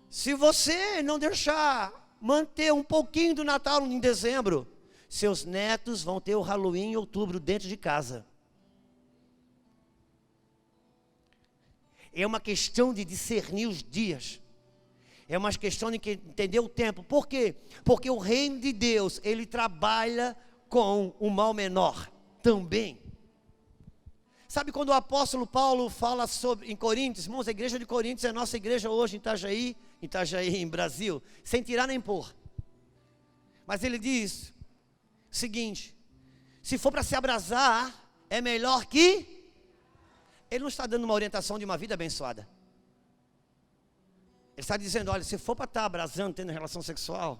Se você não deixar manter um pouquinho do Natal em dezembro, seus netos vão ter o Halloween em outubro dentro de casa. É uma questão de discernir os dias. É uma questão de entender o tempo. Por quê? Porque o reino de Deus, ele trabalha com o mal menor também. Sabe quando o apóstolo Paulo fala em Coríntios, irmãos, a igreja de Coríntios é a nossa igreja hoje em Itajaí, em Brasil, sem tirar nem pôr. Mas ele diz o seguinte, se for para se abrasar, é melhor que... Ele não está dando uma orientação de uma vida abençoada. Ele está dizendo, olha, se for para estar abrasando, tendo relação sexual,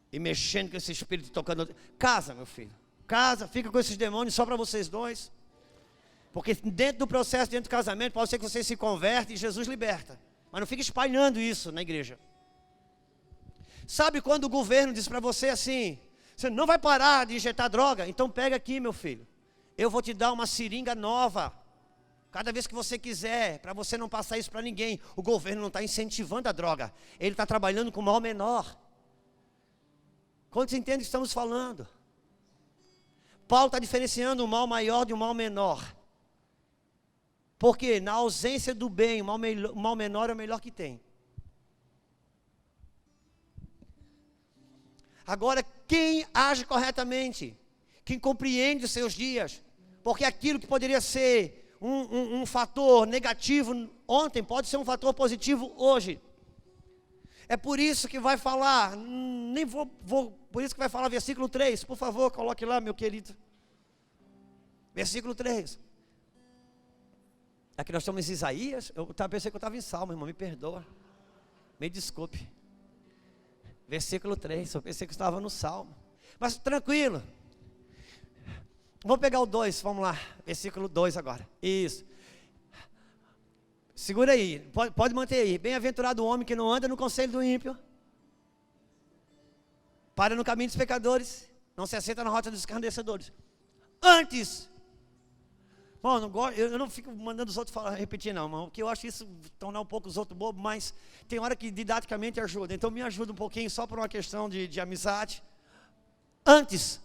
e mexendo com esse espírito, tocando... Casa, meu filho, casa, fica com esses demônios só para vocês dois. Porque dentro do processo, dentro do casamento, pode ser que você se converte e Jesus liberta. Mas não fica espalhando isso na igreja. Sabe quando o governo diz para você assim, você não vai parar de injetar droga? Então pega aqui, meu filho, eu vou te dar uma seringa nova, cada vez que você quiser, para você não passar isso para ninguém. O governo não está incentivando a droga, ele está trabalhando com o mal menor. Quantos entendem o que estamos falando? Paulo está diferenciando o mal maior de um mal menor. Porque na ausência do bem, o mal menor é o melhor que tem. Agora, quem age corretamente, quem compreende os seus dias, porque aquilo que poderia ser um fator negativo ontem, pode ser um fator positivo hoje. É por isso que vai falar, por isso que vai falar versículo 3, por favor, coloque lá, meu querido. Versículo 3. Aqui nós estamos em Isaías, pensei que eu estava em Salmo, irmão, me perdoa, me desculpe. Versículo 3, eu pensei que estava no Salmo. Mas tranquilo. Vou pegar o 2, vamos lá. Versículo 2 agora. Isso. Segura aí, pode manter aí. Bem-aventurado o homem que não anda no conselho do ímpio, para no caminho dos pecadores, não se assenta na rota dos escarnecedores. Antes, bom, eu não fico mandando os outros repetir não, irmão, porque eu acho isso tornar um pouco os outros bobos, mas tem hora que didaticamente ajuda, então me ajuda um pouquinho só por uma questão de amizade. Antes,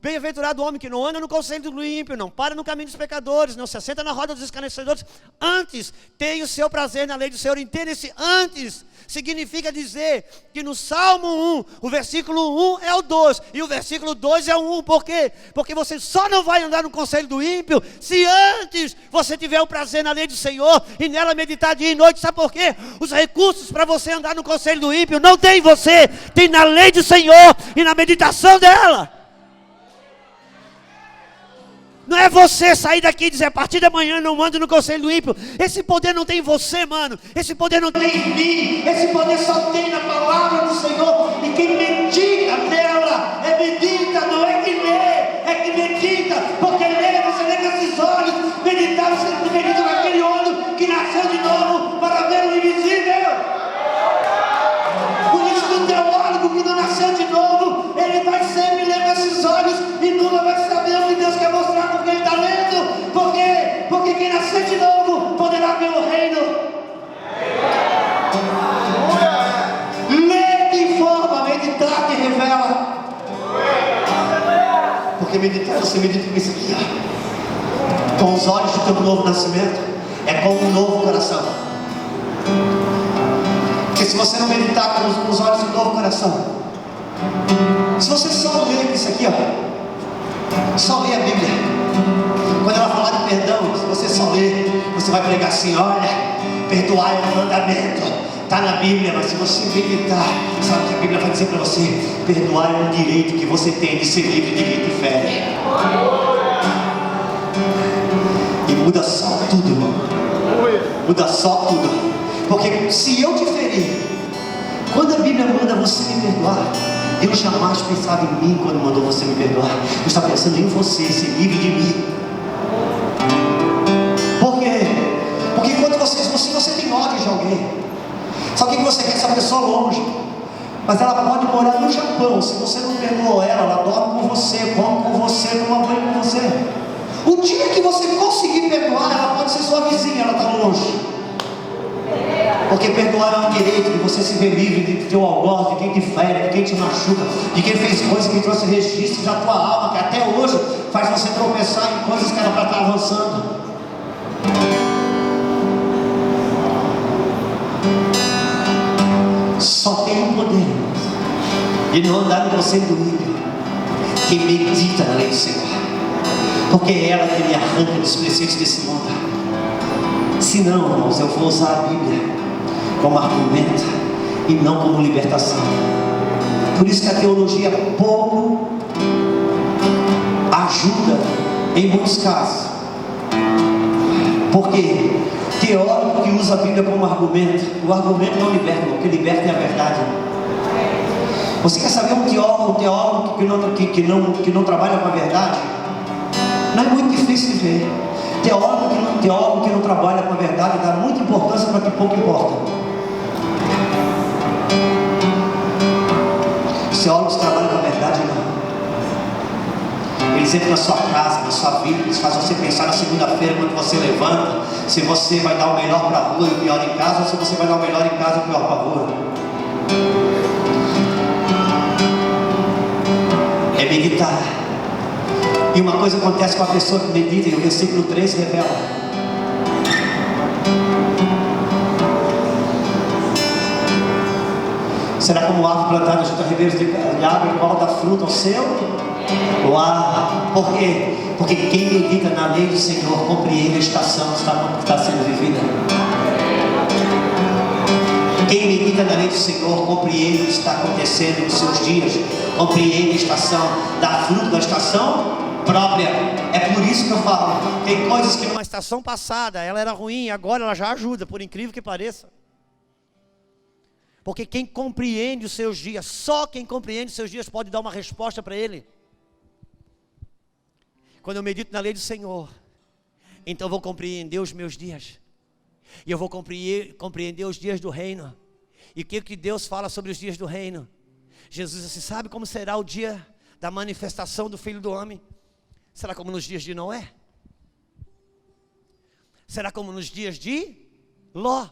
bem-aventurado o homem que não anda no conselho do ímpio, não para no caminho dos pecadores, não se assenta na roda dos escarnecedores. Antes, tem o seu prazer na lei do Senhor. Entenda esse antes, significa dizer que no Salmo 1, o versículo 1 é o 2, e o versículo 2 é o 1, por quê? Porque você só não vai andar no conselho do ímpio, se antes você tiver o prazer na lei do Senhor, e nela meditar dia e noite. Sabe por quê? Os recursos para você andar no conselho do ímpio, não tem em você, tem na lei do Senhor, e na meditação dela. Não é você sair daqui e dizer, a partir da manhã não ando no conselho do ímpio. Esse poder não tem em você, mano. Esse poder não tem em mim. Esse poder só tem na palavra do Senhor. E quem medita nela, medita, não é que lê, é que medita. Porque lê, você lê com esses olhos. Meditar, você medita naquele olho que nasceu de novo para ver o invisível. Por isso que o teólogo que não nasceu de novo, ele vai sempre ler com esses olhos e nunca vai saber o que Deus quer mostrar porque ele está lendo. Por quê? Porque quem nascer de novo poderá ver o reino. Lê que informa, meditar que revela. Porque meditar, você medita com isso aqui, ó. Com os olhos do teu novo nascimento, é com um novo coração. Porque se você não meditar com os olhos do novo coração, se você só ler isso aqui, ó, só ler a Bíblia, quando ela falar de perdão, se você só ler, você vai pregar assim: olha, perdoar é um mandamento, está na Bíblia. Mas se você meditar, sabe o que a Bíblia vai dizer para você? Perdoar é um direito que você tem de ser livre de quem te fere. E muda só tudo, irmão. Muda só tudo. Porque se eu te ferir, quando a Bíblia manda você me perdoar, Deus jamais pensava em mim quando mandou você me perdoar. Deus está pensando em você, ser livre de mim. Por quê? Porque quando você tem ódio de alguém, sabe o que você quer? Essa pessoa longe, mas ela pode morar no Japão. Se você não perdoou ela dorme com você, come com você, toma banho com você. O dia que você conseguir perdoar, ela pode ser sua vizinha, ela está longe. Porque perdoar é um direito de você se ver livre de teu algoz, de quem te fere, de quem te machuca, de quem fez coisas que trouxe registros da tua alma, que até hoje faz você tropeçar em coisas que era para estar avançando. Só tem um poder, irmãos, de não andar no conselho do ímpio, quem medita na lei do Senhor, porque é ela que me arranca dos preceitos desse mundo. Se não, irmãos, eu vou usar a Bíblia como argumento e não como libertação. Por isso que a teologia pouco ajuda em muitos casos. Porque teórico que usa a Bíblia como argumento, o argumento não liberta, o que liberta é a verdade. Você quer saber um teólogo que não trabalha com a verdade? Não é muito difícil de ver. Teólogo que não trabalha com a verdade dá muita importância para que pouco importa. Os teólogos trabalham com a verdade, não. Eles entram na sua casa, na sua vida, eles fazem você pensar na segunda-feira quando você levanta, se você vai dar o melhor para a rua e o pior em casa, ou se você vai dar o melhor em casa e o pior para a rua. É meditar. E uma coisa acontece com a pessoa que medita, e o versículo 3 revela. Será como árvore plantada junto a ribeiros de água, igual dá fruto ao seu? Uau! Por quê? Porque quem medita na lei do Senhor compreende a estação que está sendo vivida. Quem medita na lei do Senhor compreende o que está acontecendo nos seus dias, compreende a estação, dá fruto da estação própria. É por isso que eu falo, tem coisas que numa estação passada ela era ruim, agora ela já ajuda, por incrível que pareça. Porque quem compreende os seus dias, só quem compreende os seus dias pode dar uma resposta para ele. Quando eu medito na lei do Senhor, então eu vou compreender os meus dias. E eu vou compreender os dias do reino. E o que Deus fala sobre os dias do reino? Jesus disse: sabe como será o dia da manifestação do Filho do Homem? Será como nos dias de Noé? Será como nos dias de Ló?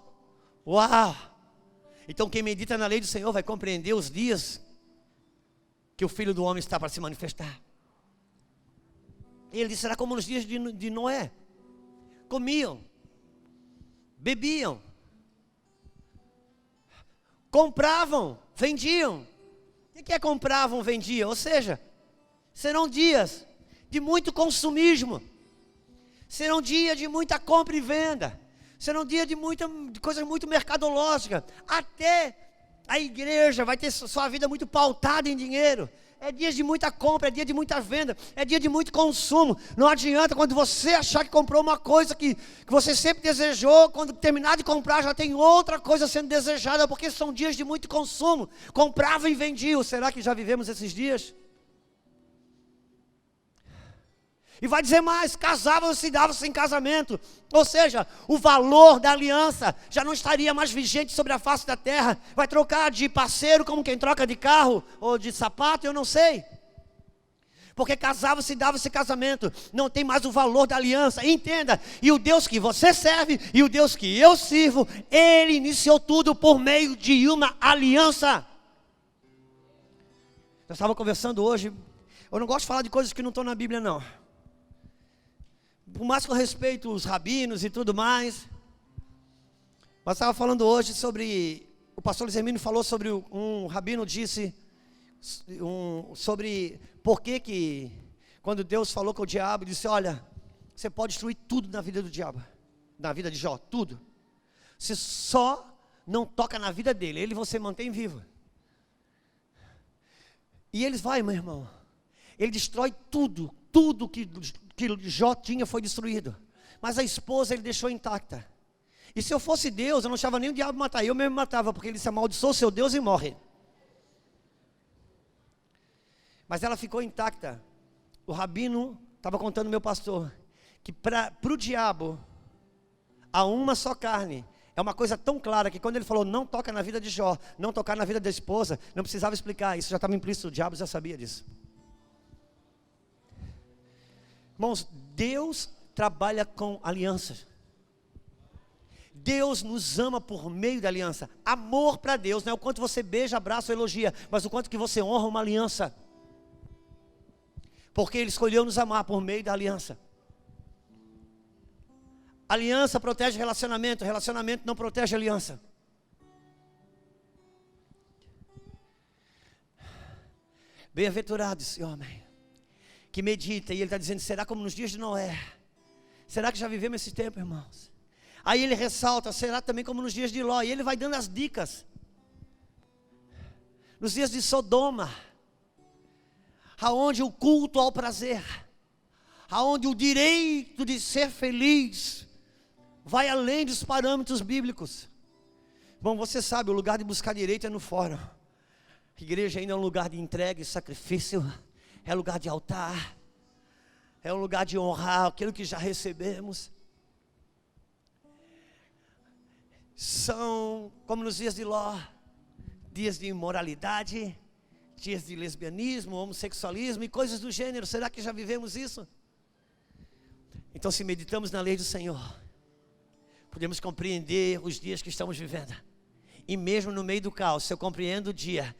Uau! Então quem medita na lei do Senhor vai compreender os dias que o Filho do Homem está para se manifestar. E ele disse: será como nos dias de Noé? Comiam, bebiam, compravam, vendiam. O que é compravam, vendiam? Ou seja, serão dias de muito consumismo, serão dias de muita compra e venda, serão dias de coisas muito mercadológicas. Até a igreja vai ter sua vida muito pautada em dinheiro. É dia de muita compra, é dia de muita venda, é dia de muito consumo. Não adianta quando você achar que comprou uma coisa que você sempre desejou, quando terminar de comprar já tem outra coisa sendo desejada, porque são dias de muito consumo. Comprava e vendia. Será que já vivemos esses dias? E vai dizer mais: casavam-se e davam-se em casamento. Ou seja, o valor da aliança já não estaria mais vigente sobre a face da terra. Vai trocar de parceiro como quem troca de carro ou de sapato, eu não sei. Porque casavam-se e davam-se em casamento. Não tem mais o valor da aliança. Entenda, e o Deus que você serve e o Deus que eu sirvo, Ele iniciou tudo por meio de uma aliança. Eu estava conversando hoje. Eu não gosto de falar de coisas que não estão na Bíblia, não. Por mais que eu respeito os rabinos e tudo mais. Mas estava falando hoje sobre... O pastor Luiz Hermínio falou sobre... Um rabino disse... sobre por que... Quando Deus falou com o diabo, disse, olha... Você pode destruir tudo na vida do diabo. Na vida de Jó, tudo. Você só não toca na vida dele. Ele você mantém vivo. E eles vai, meu irmão. Ele destrói tudo. Tudo que Jó tinha foi destruído. Mas a esposa ele deixou intacta. E se eu fosse Deus, eu não achava nem o diabo matar. Eu mesmo matava, porque ele se amaldiçoou seu Deus e morre. Mas ela ficou intacta. O rabino estava contando ao meu pastor que para o diabo há uma só carne. É uma coisa tão clara que quando ele falou não toca na vida de Jó, não tocar na vida da esposa, não precisava explicar, isso já estava implícito, o diabo já sabia disso. Irmãos, Deus trabalha com alianças. Deus nos ama por meio da aliança. Amor para Deus não é o quanto você beija, abraça ou elogia, mas o quanto que você honra uma aliança. Porque Ele escolheu nos amar por meio da aliança. Aliança protege relacionamento, relacionamento não protege aliança. Bem-aventurado esse homem que medita, e ele está dizendo, será como nos dias de Noé? Será que já vivemos esse tempo, irmãos? Aí ele ressalta, será também como nos dias de Ló, e ele vai dando as dicas. Nos dias de Sodoma, aonde o culto ao prazer, aonde o direito de ser feliz vai além dos parâmetros bíblicos. Bom, você sabe, o lugar de buscar direito é no fórum. A igreja ainda é um lugar de entrega e sacrifício, é lugar de altar, é um lugar de honrar aquilo que já recebemos. São, como nos dias de Ló, dias de imoralidade, dias de lesbianismo, homossexualismo e coisas do gênero. Será que já vivemos isso? Então, se meditamos na lei do Senhor, podemos compreender os dias que estamos vivendo. E mesmo no meio do caos, se eu compreendo o dia,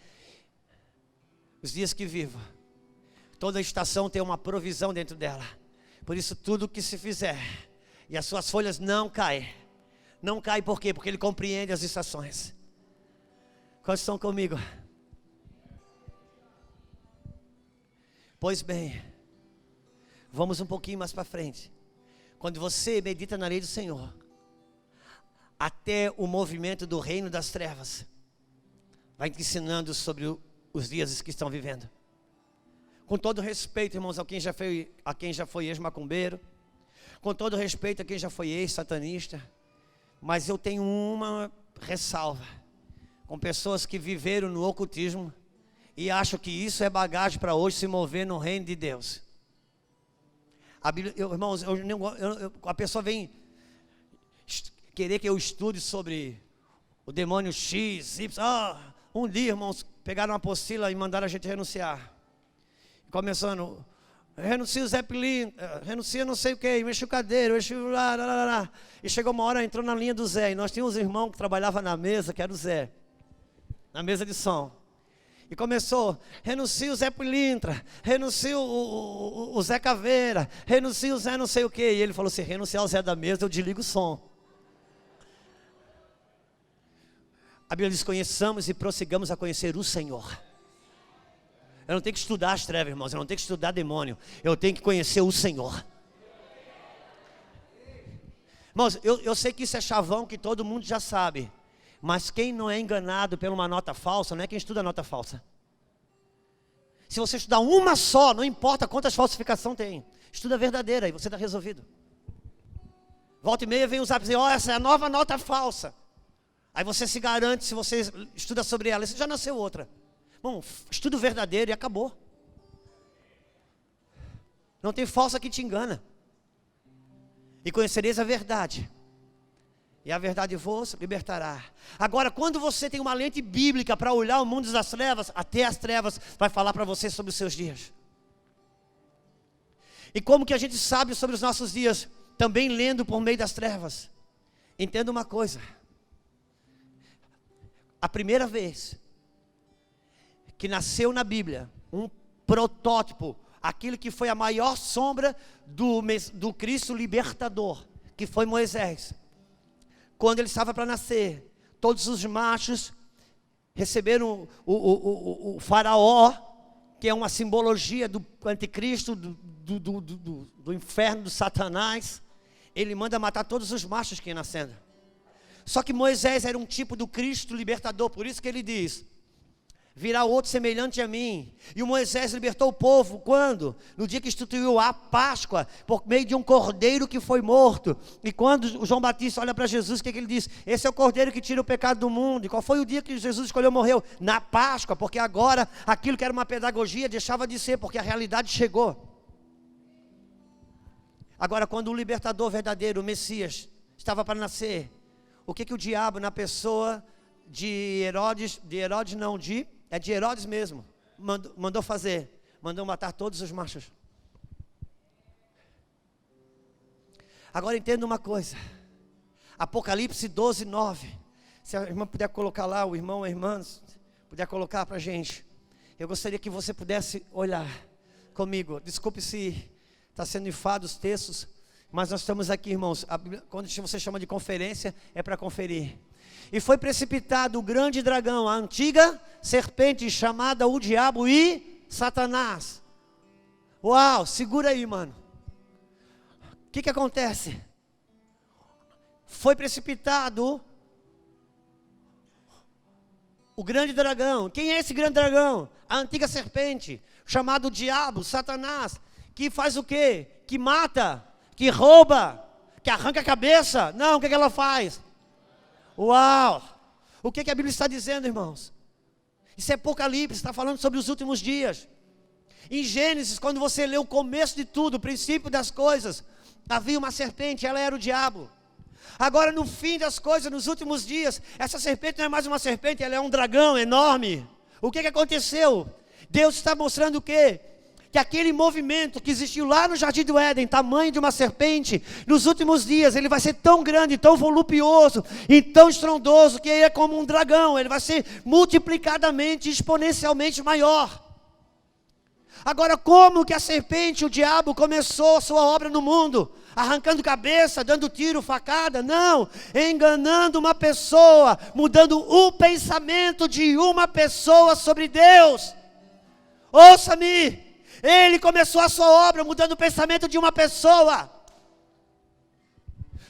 os dias que vivo, toda estação tem uma provisão dentro dela. Por isso tudo que se fizer, e as suas folhas não caem. Não cai por quê? Porque Ele compreende as estações. Quantos estão comigo? Pois bem, vamos um pouquinho mais para frente. Quando você medita na lei do Senhor, até o movimento do reino das trevas vai te ensinando sobre os dias que estão vivendo. Com todo respeito, irmãos, a quem já foi ex-macumbeiro, com todo respeito a quem já foi ex-satanista, mas eu tenho uma ressalva com pessoas que viveram no ocultismo e acham que isso é bagagem para hoje se mover no reino de Deus. A Bíblia, irmãos, a pessoa vem querer que eu estude sobre o demônio X, Y. Um dia, irmãos, pegaram uma apostila e mandaram a gente renunciar. Começando, renuncia o Zé Pilintra, renuncia não sei o que, mexe o cadeiro, mexe lá, lá, lá, lá. E chegou uma hora, entrou na linha do Zé, e nós tínhamos um irmão que trabalhava na mesa, que era o Zé, na mesa de som. E começou, renuncia o Zé Pilintra, renuncia o Zé Caveira, renuncia o Zé não sei o que. E ele falou assim, renunciar o Zé da mesa, eu desligo o som. A Bíblia diz, conheçamos e prossigamos a conhecer o Senhor. Eu não tenho que estudar as trevas, irmãos, eu não tenho que estudar demônio, eu tenho que conhecer o Senhor. Irmãos, eu sei que isso é chavão, que todo mundo já sabe. Mas quem não é enganado por uma nota falsa, não é quem estuda nota falsa. Se você estudar uma só, não importa quantas falsificações tem, estuda a verdadeira e você está resolvido. Volta e meia vem usar para dizer, essa é a nova nota falsa. Aí você se garante, se você estuda sobre ela, você já nasceu outra. Bom, estuda o verdadeiro e acabou. Não tem falsa que te engana. E conhecereis a verdade, e a verdade vos libertará. Agora, quando você tem uma lente bíblica para olhar o mundo das trevas, até as trevas vai falar para você sobre os seus dias. E como que a gente sabe sobre os nossos dias? Também lendo por meio das trevas. Entenda uma coisa. A primeira vez que nasceu na Bíblia um protótipo, aquilo que foi a maior sombra do Cristo libertador, que foi Moisés. Quando ele estava para nascer, todos os machos receberam o faraó, que é uma simbologia do anticristo, do inferno, do Satanás. Ele manda matar todos os machos que iam nascendo. Só que Moisés era um tipo do Cristo libertador, por isso que ele diz: virá outro semelhante a mim. E o Moisés libertou o povo quando? No dia que instituiu a Páscoa, por meio de um cordeiro que foi morto. E quando o João Batista olha para Jesus, o que ele diz? Esse é o cordeiro que tira o pecado do mundo. E qual foi o dia que Jesus escolheu morreu? Na Páscoa, porque agora aquilo que era uma pedagogia deixava de ser, porque a realidade chegou. Agora, quando o libertador verdadeiro, o Messias, estava para nascer, o que o diabo, na pessoa de Herodes mesmo, mandou fazer? Mandou matar todos os machos. Agora entenda uma coisa, Apocalipse 12, 9, se a irmã puder colocar lá, o irmão, a irmã, puder colocar para a gente, eu gostaria que você pudesse olhar comigo. Desculpe se está sendo enfado os textos, mas nós estamos aqui, irmãos, quando você chama de conferência, é para conferir. E foi precipitado o grande dragão, a antiga serpente, chamada o diabo e Satanás. Uau, segura aí, mano. O que acontece? Foi precipitado o grande dragão. Quem é esse grande dragão? A antiga serpente, chamado diabo, Satanás, que faz o quê? Que mata, que rouba, que arranca a cabeça. Não, o que ela faz? Uau! O que a Bíblia está dizendo, irmãos? Isso é Apocalipse, está falando sobre os últimos dias. Em Gênesis, quando você lê o começo de tudo, o princípio das coisas, havia uma serpente, ela era o diabo. Agora no fim das coisas, nos últimos dias, essa serpente não é mais uma serpente, ela é um dragão enorme. O que aconteceu? Deus está mostrando o quê? Que aquele movimento que existiu lá no Jardim do Éden, tamanho de uma serpente, nos últimos dias ele vai ser tão grande, tão voluptuoso e tão estrondoso, que ele é como um dragão, ele vai ser multiplicadamente, exponencialmente maior. Agora, como que a serpente, o diabo, começou a sua obra no mundo? Arrancando cabeça, dando tiro, facada? Não, enganando uma pessoa, mudando o pensamento de uma pessoa sobre Deus. Ouça-me. Ele começou a sua obra mudando o pensamento de uma pessoa.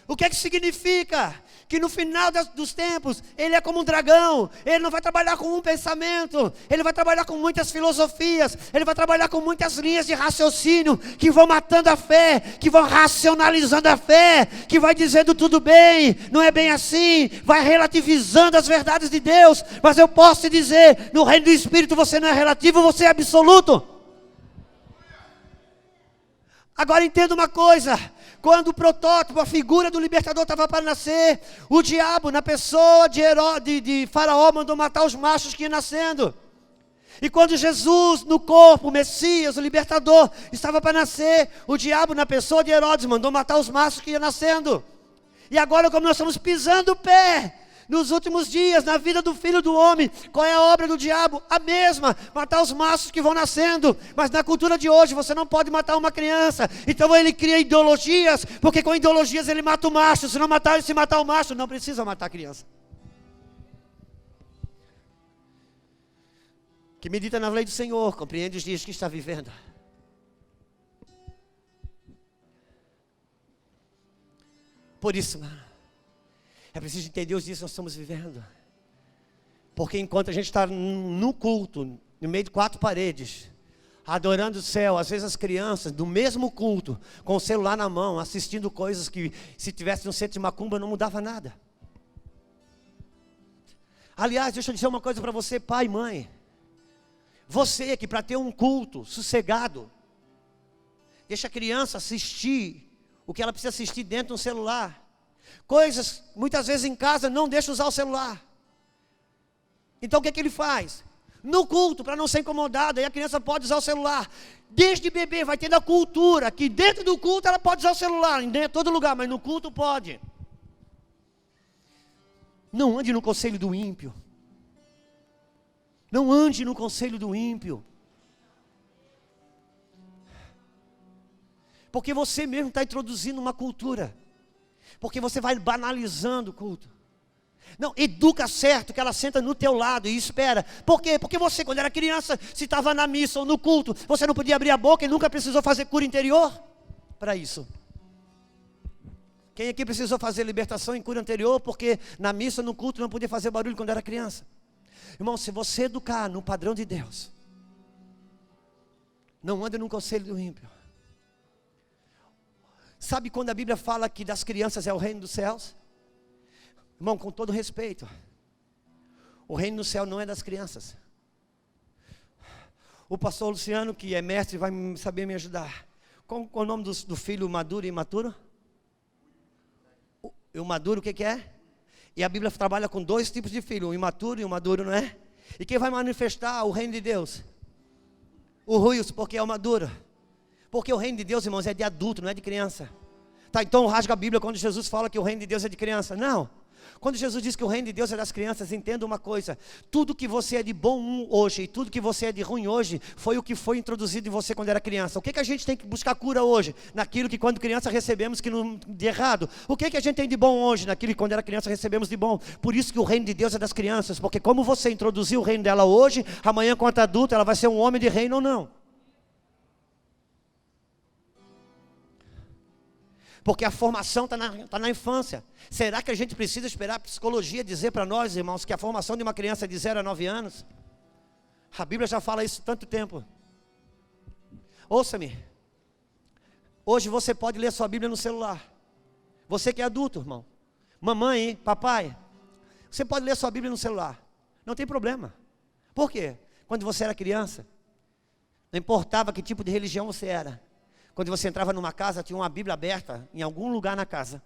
O que significa? Que no final dos tempos, ele é como um dragão. Ele não vai trabalhar com um pensamento, ele vai trabalhar com muitas filosofias, ele vai trabalhar com muitas linhas de raciocínio, que vão matando a fé, que vão racionalizando a fé, que vai dizendo tudo bem, não é bem assim, vai relativizando as verdades de Deus. Mas eu posso te dizer, no reino do Espírito você não é relativo, você é absoluto. Agora entenda uma coisa, quando o protótipo, a figura do libertador estava para nascer, o diabo na pessoa de Faraó mandou matar os machos que iam nascendo. E quando Jesus no corpo, o Messias, o libertador, estava para nascer, o diabo na pessoa de Herodes mandou matar os machos que iam nascendo. E agora, como nós estamos pisando o pé nos últimos dias, na vida do Filho do Homem, qual é a obra do diabo? A mesma, matar os machos que vão nascendo. Mas na cultura de hoje, você não pode matar uma criança. Então ele cria ideologias, porque com ideologias ele mata o macho. Se não matar, se matar o macho, não precisa matar a criança. Que medita na lei do Senhor, compreende os dias que está vivendo. Por isso, mano, é preciso entender os dias que nós estamos vivendo. Porque enquanto a gente está no culto, no meio de 4 paredes, adorando o céu, às vezes as crianças, do mesmo culto, com o celular na mão, assistindo coisas que, se tivesse no centro de macumba, não mudava nada. Aliás, deixa eu dizer uma coisa para você, pai e mãe. Você que para ter um culto sossegado, deixa a criança assistir o que ela precisa assistir dentro de um celular. Coisas, muitas vezes em casa, não deixa usar o celular. Então o que ele faz? No culto, para não ser incomodada, aí a criança pode usar o celular. Desde bebê vai tendo a cultura, que dentro do culto ela pode usar o celular, em todo lugar, mas no culto pode. Não ande no conselho do ímpio. Não ande no conselho do ímpio. Porque você mesmo está introduzindo uma cultura. Porque você vai banalizando o culto. Não, educa certo, que ela senta no teu lado e espera. Por quê? Porque você, quando era criança, se estava na missa ou no culto, você não podia abrir a boca e nunca precisou fazer cura interior para isso. Quem aqui precisou fazer libertação em cura anterior, porque na missa, no culto, não podia fazer barulho quando era criança? Irmão, se você educar no padrão de Deus, não anda num conselho do ímpio. Sabe quando a Bíblia fala que das crianças é o reino dos céus? Irmão, com todo respeito, o reino do céu não é das crianças. O pastor Luciano, que é mestre, vai saber me ajudar. Qual é o nome do filho maduro e imaturo? O maduro, o que é? E a Bíblia trabalha com dois tipos de filho, o imaturo e o maduro, não é? E quem vai manifestar o reino de Deus? O ruios, porque é o maduro. Porque o reino de Deus, irmãos, é de adulto, não é de criança. Tá, então rasga a Bíblia quando Jesus fala que o reino de Deus é de criança. Não. Quando Jesus diz que o reino de Deus é das crianças, entenda uma coisa: tudo que você é de bom hoje e tudo que você é de ruim hoje foi o que foi introduzido em você quando era criança. O que a gente tem que buscar cura hoje? Naquilo que quando criança recebemos de errado. O que a gente tem de bom hoje? Naquilo que quando era criança recebemos de bom. Por isso que o reino de Deus é das crianças, porque como você introduziu o reino dela hoje, amanhã quando adulta ela vai ser um homem de reino ou não. Porque a formação está na infância. Será que a gente precisa esperar a psicologia dizer para nós, irmãos, que a formação de uma criança é de 0 a 9 anos? A Bíblia já fala isso há tanto tempo. Ouça-me. Hoje você pode ler sua Bíblia no celular. Você que é adulto, irmão. Mamãe, papai. Você pode ler sua Bíblia no celular. Não tem problema. Por quê? Quando você era criança, não importava que tipo de religião você era. Quando você entrava numa casa, tinha uma Bíblia aberta em algum lugar na casa.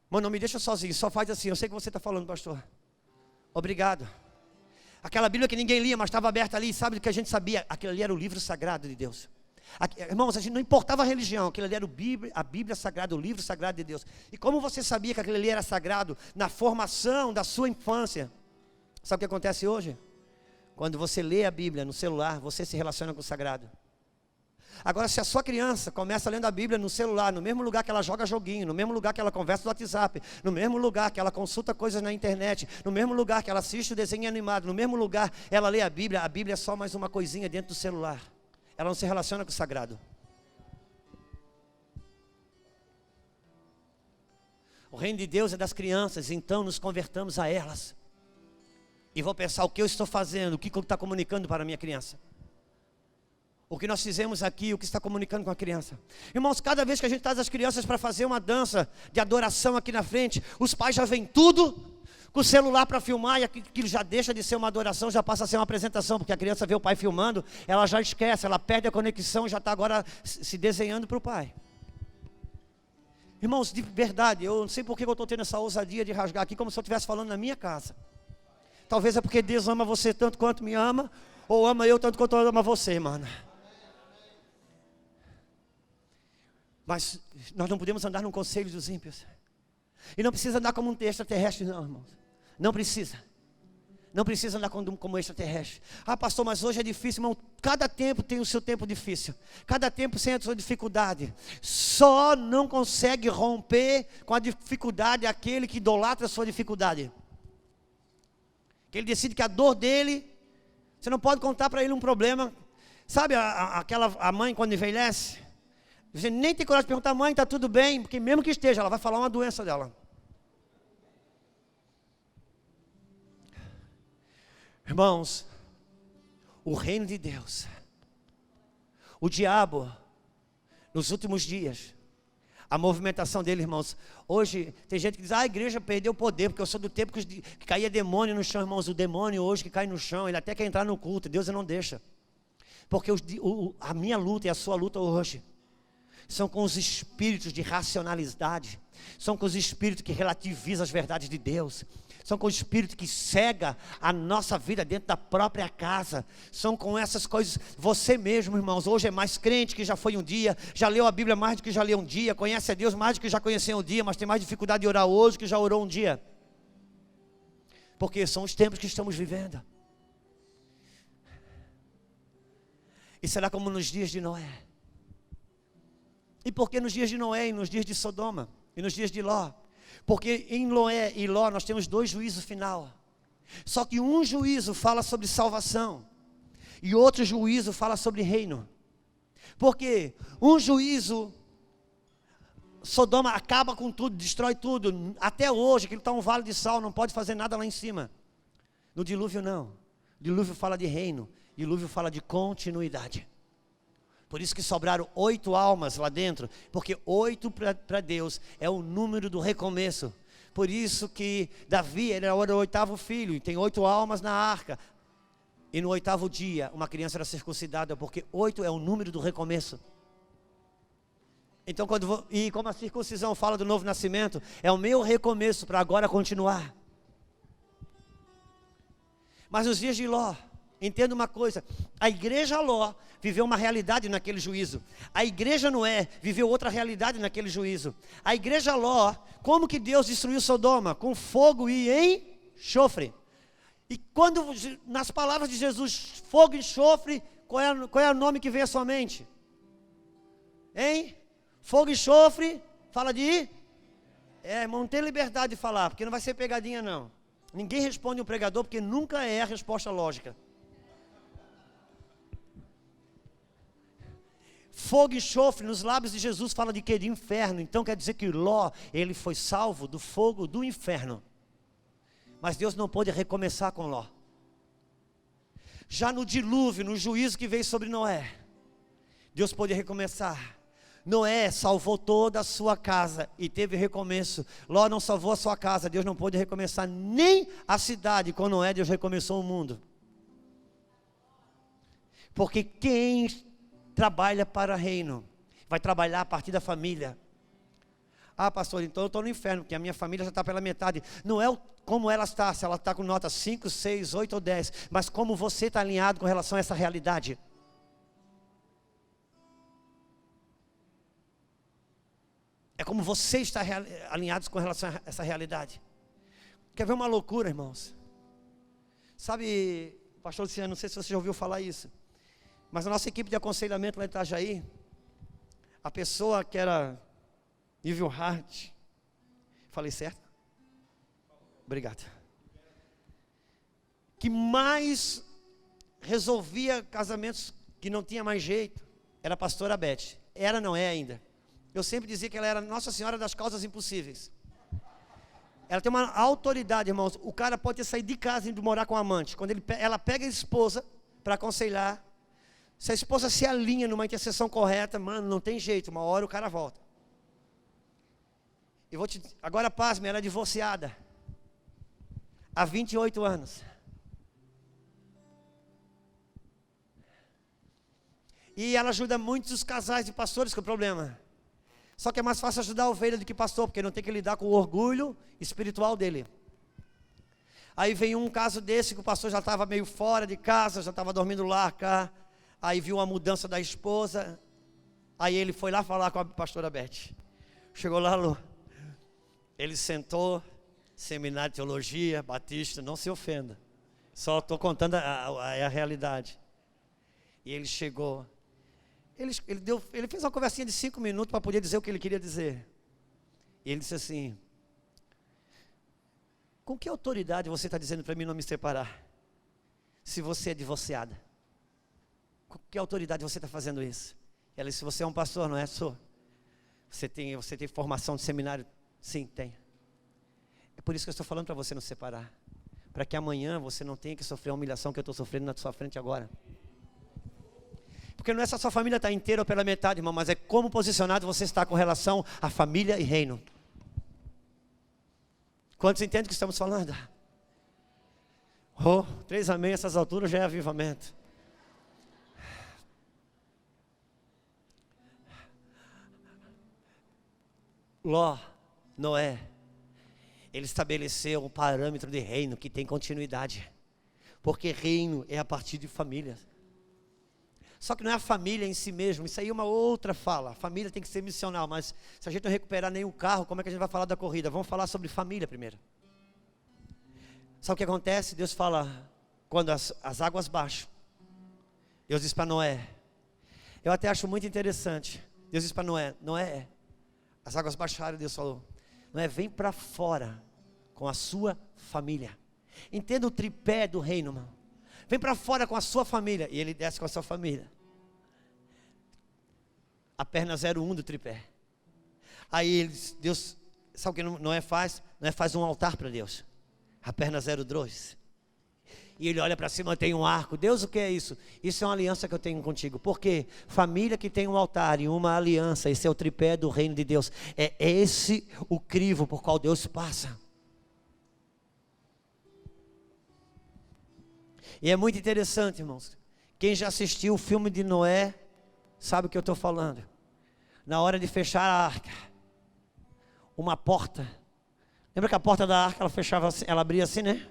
Mano, não me deixa sozinho, só faz assim. Eu sei o que você está falando, pastor. Obrigado. Aquela Bíblia que ninguém lia, mas estava aberta ali. Sabe o que a gente sabia? Aquilo ali era o livro sagrado de Deus. Irmãos, a gente não importava a religião. Aquilo ali era a Bíblia sagrada, o livro sagrado de Deus. E como você sabia que aquilo ali era sagrado? Na formação da sua infância. Sabe o que acontece hoje? Quando você lê a Bíblia no celular, você se relaciona com o sagrado. Agora, se a sua criança começa lendo a Bíblia no celular, no mesmo lugar que ela joga joguinho, no mesmo lugar que ela conversa no WhatsApp, no mesmo lugar que ela consulta coisas na internet, no mesmo lugar que ela assiste o desenho animado, no mesmo lugar ela lê a Bíblia é só mais uma coisinha dentro do celular. Ela não se relaciona com o sagrado. O reino de Deus é das crianças, então nos convertamos a elas. E vou pensar o que eu estou fazendo, o que está comunicando para a minha criança. O que nós fizemos aqui, o que está comunicando com a criança. Irmãos, cada vez que a gente traz as crianças para fazer uma dança de adoração aqui na frente, os pais já vêm tudo com o celular para filmar, e aquilo já deixa de ser uma adoração, já passa a ser uma apresentação, porque a criança vê o pai filmando, ela já esquece, ela perde a conexão, já está agora se desenhando para o pai. Irmãos, de verdade, eu não sei por que eu estou tendo essa ousadia de rasgar aqui, como se eu estivesse falando na minha casa. Talvez é porque Deus ama você tanto quanto me ama, ou ama eu tanto quanto eu amo você, mano. Mas nós não podemos andar num conselho dos ímpios. E não precisa andar como um extraterrestre, não, irmãos. Não precisa. Não precisa andar como extraterrestre. Ah, pastor, mas hoje é difícil, irmão. Cada tempo tem o seu tempo difícil. Cada tempo tem a sua dificuldade. Só não consegue romper com a dificuldade aquele que idolatra a sua dificuldade. Que ele decide que a dor dele, você não pode contar para ele um problema. Sabe a mãe quando envelhece? Você nem tem coragem de perguntar: mãe, está tudo bem? Porque mesmo que esteja, ela vai falar uma doença dela. Irmãos, o reino de Deus, o diabo, nos últimos dias, a movimentação dele, irmãos. Hoje tem gente que diz: a igreja perdeu o poder, porque eu sou do tempo que caía demônio no chão. Irmãos, o demônio hoje que cai no chão, ele até quer entrar no culto, Deus não deixa. Porque a minha luta e a sua luta hoje são com os espíritos de racionalidade, são com os espíritos que relativizam as verdades de Deus, são com o espírito que cega a nossa vida dentro da própria casa, são com essas coisas. Você mesmo, irmãos, hoje é mais crente que já foi um dia, já leu a Bíblia mais do que já leu um dia, conhece a Deus mais do que já conheceu um dia, mas tem mais dificuldade de orar hoje que já orou um dia, porque são os tempos que estamos vivendo. E será como nos dias de Noé. E por que nos dias de Noé e nos dias de Sodoma e nos dias de Ló? Porque em Noé e Ló nós temos 2 juízos final. Só que um juízo fala sobre salvação e outro juízo fala sobre reino. Porque um juízo, Sodoma acaba com tudo, destrói tudo. Até hoje, aquilo está um vale de sal, não pode fazer nada lá em cima. No dilúvio não. O dilúvio fala de reino, o dilúvio fala de continuidade. Por isso que sobraram 8 almas lá dentro, porque 8 para Deus é o número do recomeço. Por isso que Davi era o 8º filho, e tem 8 almas na arca. E no 8º dia, uma criança era circuncidada, porque 8 é o número do recomeço. Então, como a circuncisão fala do novo nascimento, é o meu recomeço para agora continuar. Mas nos dias de Ló, entenda uma coisa, a igreja Ló viveu uma realidade naquele juízo. A igreja Noé viveu outra realidade naquele juízo. A igreja Ló, como que Deus destruiu Sodoma? Com fogo e enxofre. E quando, nas palavras de Jesus, fogo e enxofre, qual é o nome que vem à sua mente? Hein? Fogo e enxofre, fala de... irmão, não tem liberdade de falar, porque não vai ser pegadinha não. Ninguém responde um pregador, porque nunca é a resposta lógica. Fogo e enxofre nos lábios de Jesus fala de que? De inferno. Então quer dizer que Ló, ele foi salvo do fogo do inferno. Mas Deus não pôde recomeçar com Ló. Já no dilúvio, no juízo que veio sobre Noé, Deus pôde recomeçar. Noé salvou toda a sua casa e teve recomeço. Ló não salvou a sua casa, Deus não pôde recomeçar nem a cidade. Com Noé, Deus recomeçou o mundo. Porque quem trabalha para reino vai trabalhar a partir da família. Ah, pastor, então eu estou no inferno, porque a minha família já está pela metade. Não é como ela está, se ela está com nota 5, 6, 8 ou 10, mas como você está alinhado com relação a essa realidade. É como você está alinhado com relação a essa realidade. Quer ver uma loucura, irmãos? Sabe, pastor Luciano, não sei se você já ouviu falar isso, mas a nossa equipe de aconselhamento lá em Itajaí, a pessoa que era Nível Hart, falei certo? Obrigado. Que mais resolvia casamentos que não tinha mais jeito, era a pastora Beth. Era, não é ainda. Eu sempre dizia que ela era Nossa Senhora das causas impossíveis. Ela tem uma autoridade, irmãos. O cara pode ter saído de casa e ido morar com o amante. Quando ela pega a esposa para aconselhar, se a esposa se alinha numa intercessão correta, mano, não tem jeito, uma hora o cara volta. Agora pasme, ela é divorciada. Há 28 anos. E ela ajuda muitos casais de pastores com o problema. Só que é mais fácil ajudar a ovelha do que pastor, porque não tem que lidar com o orgulho espiritual dele. Aí veio um caso desse, que o pastor já estava meio fora de casa, já estava dormindo lá, cá. Aí viu uma mudança da esposa. Aí ele foi lá falar com a pastora Beth. Chegou lá, Lu. Ele sentou, seminário de teologia, batista, não se ofenda. Só estou contando a realidade. E ele chegou. Ele fez uma conversinha de 5 minutos para poder dizer o que ele queria dizer. E ele disse assim: com que autoridade você está dizendo para mim não me separar? Se você é divorciada. Com que autoridade você está fazendo isso? Ela disse: você é um pastor, não é? Sou. Você tem formação de seminário? Sim, tem. É por isso que eu estou falando para você não se separar. Para que amanhã você não tenha que sofrer a humilhação que eu estou sofrendo na sua frente agora. Porque não é só a sua família estar inteira ou pela metade, irmão, mas é como posicionado você está com relação à família e reino. Quantos entendem o que estamos falando? 3 amém, essas alturas já é avivamento. Ló, Noé, ele estabeleceu um parâmetro de reino que tem continuidade. Porque reino é a partir de família. Só que não é a família em si mesmo, isso aí é uma outra fala. A família tem que ser missional, mas se a gente não recuperar nenhum carro, como é que a gente vai falar da corrida? Vamos falar sobre família primeiro. Sabe o que acontece? Deus fala, quando as águas baixam, Deus diz para Noé. Eu até acho muito interessante. Deus disse para Noé, Noé, as águas baixaram, Deus falou, Noé, vem para fora com a sua família. Entenda o tripé do reino, irmão. Vem para fora com a sua família. E ele desce com a sua família. A perna 01 do tripé. Aí Deus, sabe o que Noé faz? Noé faz um altar para Deus. A perna 02. E ele olha para cima, tem um arco. Deus, o que é isso? Isso é uma aliança que eu tenho contigo. Por quê? Família que tem um altar e uma aliança, esse é o tripé do reino de Deus. É esse o crivo por qual Deus passa. E é muito interessante, irmãos. Quem já assistiu o filme de Noé, sabe o que eu estou falando. Na hora de fechar a arca, uma porta. Lembra que a porta da arca, ela fechava assim, ela abria assim, né?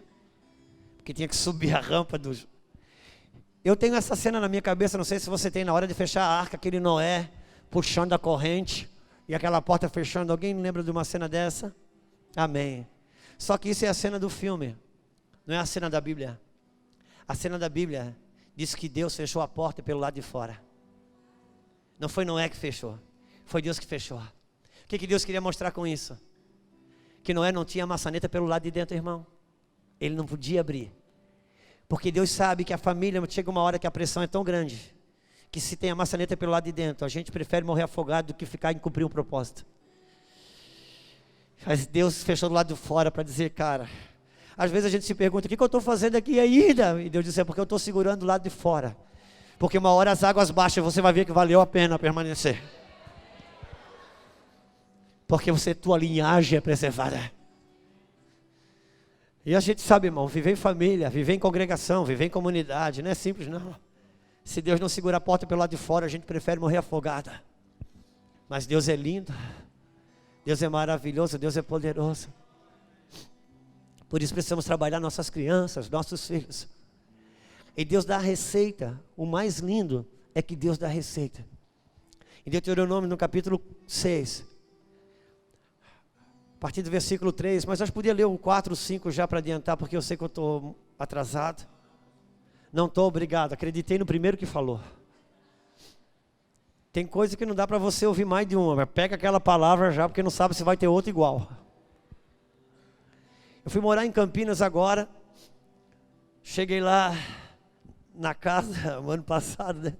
Porque tinha que subir a rampa dos... Eu tenho essa cena na minha cabeça, não sei se você tem, na hora de fechar a arca, aquele Noé puxando a corrente e aquela porta fechando. Alguém lembra de uma cena dessa? Amém. Só que isso é a cena do filme, não é a cena da Bíblia. A cena da Bíblia diz que Deus fechou a porta pelo lado de fora. Não foi Noé que fechou, foi Deus que fechou. O que Deus queria mostrar com isso? Que Noé não tinha maçaneta pelo lado de dentro, irmão. Ele não podia abrir. Porque Deus sabe que a família, chega uma hora que a pressão é tão grande, que se tem a maçaneta pelo lado de dentro, a gente prefere morrer afogado do que ficar em cumprir um propósito. Mas Deus fechou do lado de fora para dizer, cara, às vezes a gente se pergunta, o que eu estou fazendo aqui ainda? E Deus diz, é porque eu estou segurando do lado de fora. Porque uma hora as águas baixam, você vai ver que valeu a pena permanecer. Porque tua linhagem é preservada. E a gente sabe, irmão, viver em família, viver em congregação, viver em comunidade, não é simples não. Se Deus não segura a porta pelo lado de fora, a gente prefere morrer afogada. Mas Deus é lindo, Deus é maravilhoso, Deus é poderoso. Por isso precisamos trabalhar nossas crianças, nossos filhos. E Deus dá a receita. O mais lindo é que Deus dá a receita. Em Deuteronômio, no capítulo 6, a partir do versículo 3, mas acho que podia ler o 4, 5 já para adiantar, porque eu sei que eu estou atrasado. Não estou, obrigado, acreditei no primeiro que falou. Tem coisa que não dá para você ouvir mais de uma, mas pega aquela palavra já, porque não sabe se vai ter outra igual. Eu fui morar em Campinas agora, cheguei lá na casa, no ano passado, né?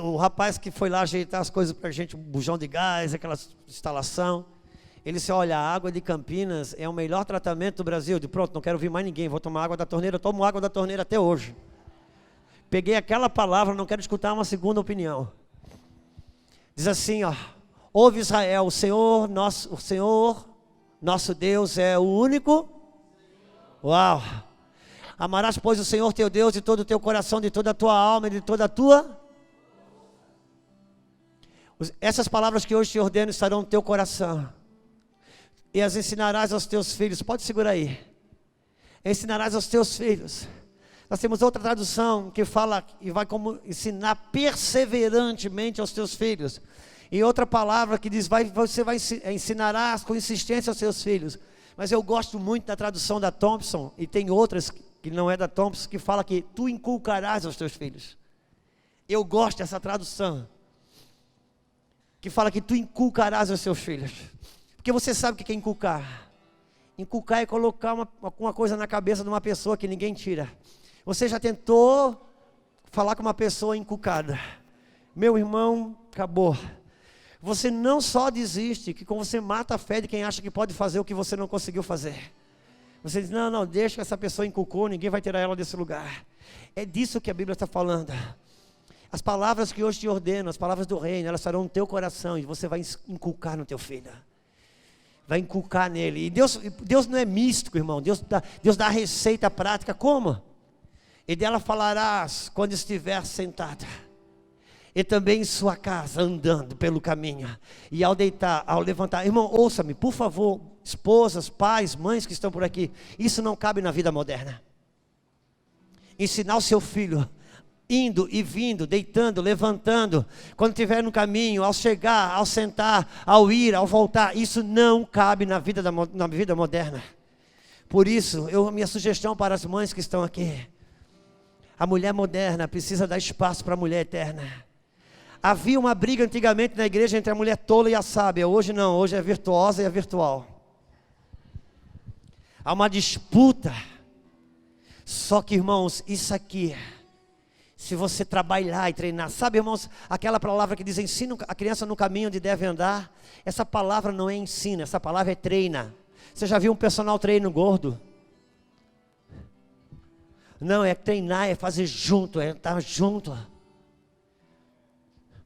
O rapaz que foi lá ajeitar as coisas para a gente, um bujão de gás, aquela instalação, ele disse, olha, a água de Campinas é o melhor tratamento do Brasil. Eu disse, pronto, não quero ouvir mais ninguém, vou tomar água da torneira. Eu tomo água da torneira até hoje. Peguei aquela palavra, não quero escutar uma segunda opinião. Diz assim, ó, ouve Israel, o Senhor, nosso Deus é o único. Uau! Amarás, pois, o Senhor teu Deus de todo o teu coração, de toda a tua alma e de toda a tua... Essas palavras que hoje te ordeno estarão no teu coração. E as ensinarás aos teus filhos. Pode segurar aí. Ensinarás aos teus filhos. Nós temos outra tradução que fala e vai como ensinar perseverantemente aos teus filhos. E outra palavra que diz, você ensinarás com insistência aos seus filhos. Mas eu gosto muito da tradução da Thompson, e tem outras que não é da Thompson, que fala que tu inculcarás aos teus filhos. Eu gosto dessa tradução, que fala que tu inculcarás aos seus filhos. Porque você sabe o que é inculcar. Inculcar é colocar uma coisa na cabeça de uma pessoa que ninguém tira. Você já tentou falar com uma pessoa inculcada? Meu irmão, acabou. Você não só desiste, que como você mata a fé de quem acha que pode fazer o que você não conseguiu fazer. Você diz, não, deixa que essa pessoa inculcou, ninguém vai tirar ela desse lugar. É disso que a Bíblia está falando. As palavras que hoje te ordeno, as palavras do reino, elas estarão no teu coração e você vai inculcar no teu filho. Vai inculcar nele. E Deus não é místico, irmão. Deus dá a receita prática. Como? E dela falarás quando estiver sentada. E também em sua casa, andando pelo caminho. E ao deitar, ao levantar. Irmão, ouça-me, por favor. Esposas, pais, mães que estão por aqui. Isso não cabe na vida moderna. Ensinar o seu filho, indo e vindo, deitando, levantando, quando estiver no caminho, ao chegar, ao sentar, ao ir, ao voltar, isso não cabe na vida moderna. Por isso, minha sugestão para as mães que estão aqui, a mulher moderna precisa dar espaço para a mulher eterna. Havia uma briga antigamente na igreja entre a mulher tola e a sábia. Hoje não, hoje é virtuosa e é virtual. Há uma disputa. Só que, irmãos, isso aqui, se você trabalhar e treinar, sabe, irmãos, aquela palavra que diz ensina a criança no caminho onde deve andar, essa palavra não é ensina, essa palavra é treina. Você já viu um personal treino gordo? Não, é treinar, é fazer junto, é estar junto.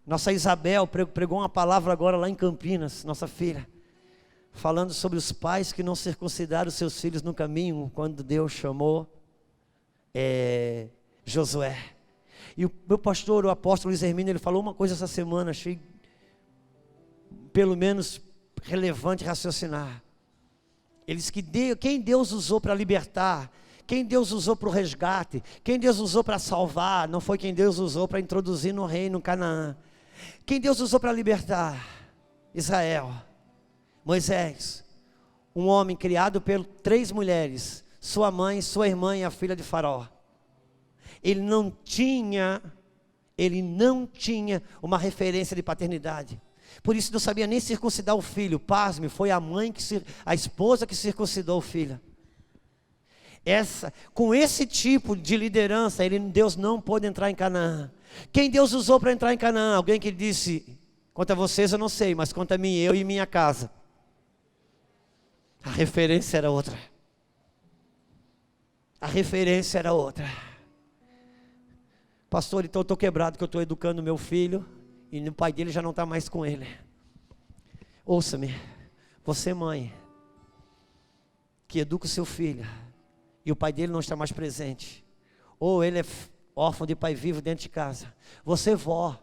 Nossa Isabel pregou uma palavra agora lá em Campinas, nossa filha, falando sobre os pais que não circuncidaram seus filhos no caminho, quando Deus chamou Josué. E o meu pastor, o apóstolo Luiz Hermínio, ele falou uma coisa essa semana, achei pelo menos relevante raciocinar. Ele disse que quem Deus usou para libertar, quem Deus usou para o resgate, quem Deus usou para salvar, não foi quem Deus usou para introduzir no reino Canaã. Quem Deus usou para libertar? Israel, Moisés, um homem criado por 3 mulheres, sua mãe, sua irmã e a filha de Faraó. Ele não tinha uma referência de paternidade. Por isso não sabia nem circuncidar o filho. Pasme, foi a esposa que circuncidou o filho. Com esse tipo de liderança, Deus não pôde entrar em Canaã. Quem Deus usou para entrar em Canaã? Alguém que disse, quanto a vocês eu não sei, mas quanto a mim, eu e minha casa. A referência era outra. A referência era outra. Pastor, então eu estou quebrado que eu estou educando meu filho e o pai dele já não está mais com ele. Ouça-me, você mãe, que educa o seu filho e o pai dele não está mais presente, ou ele é órfão de pai vivo dentro de casa. Você vó,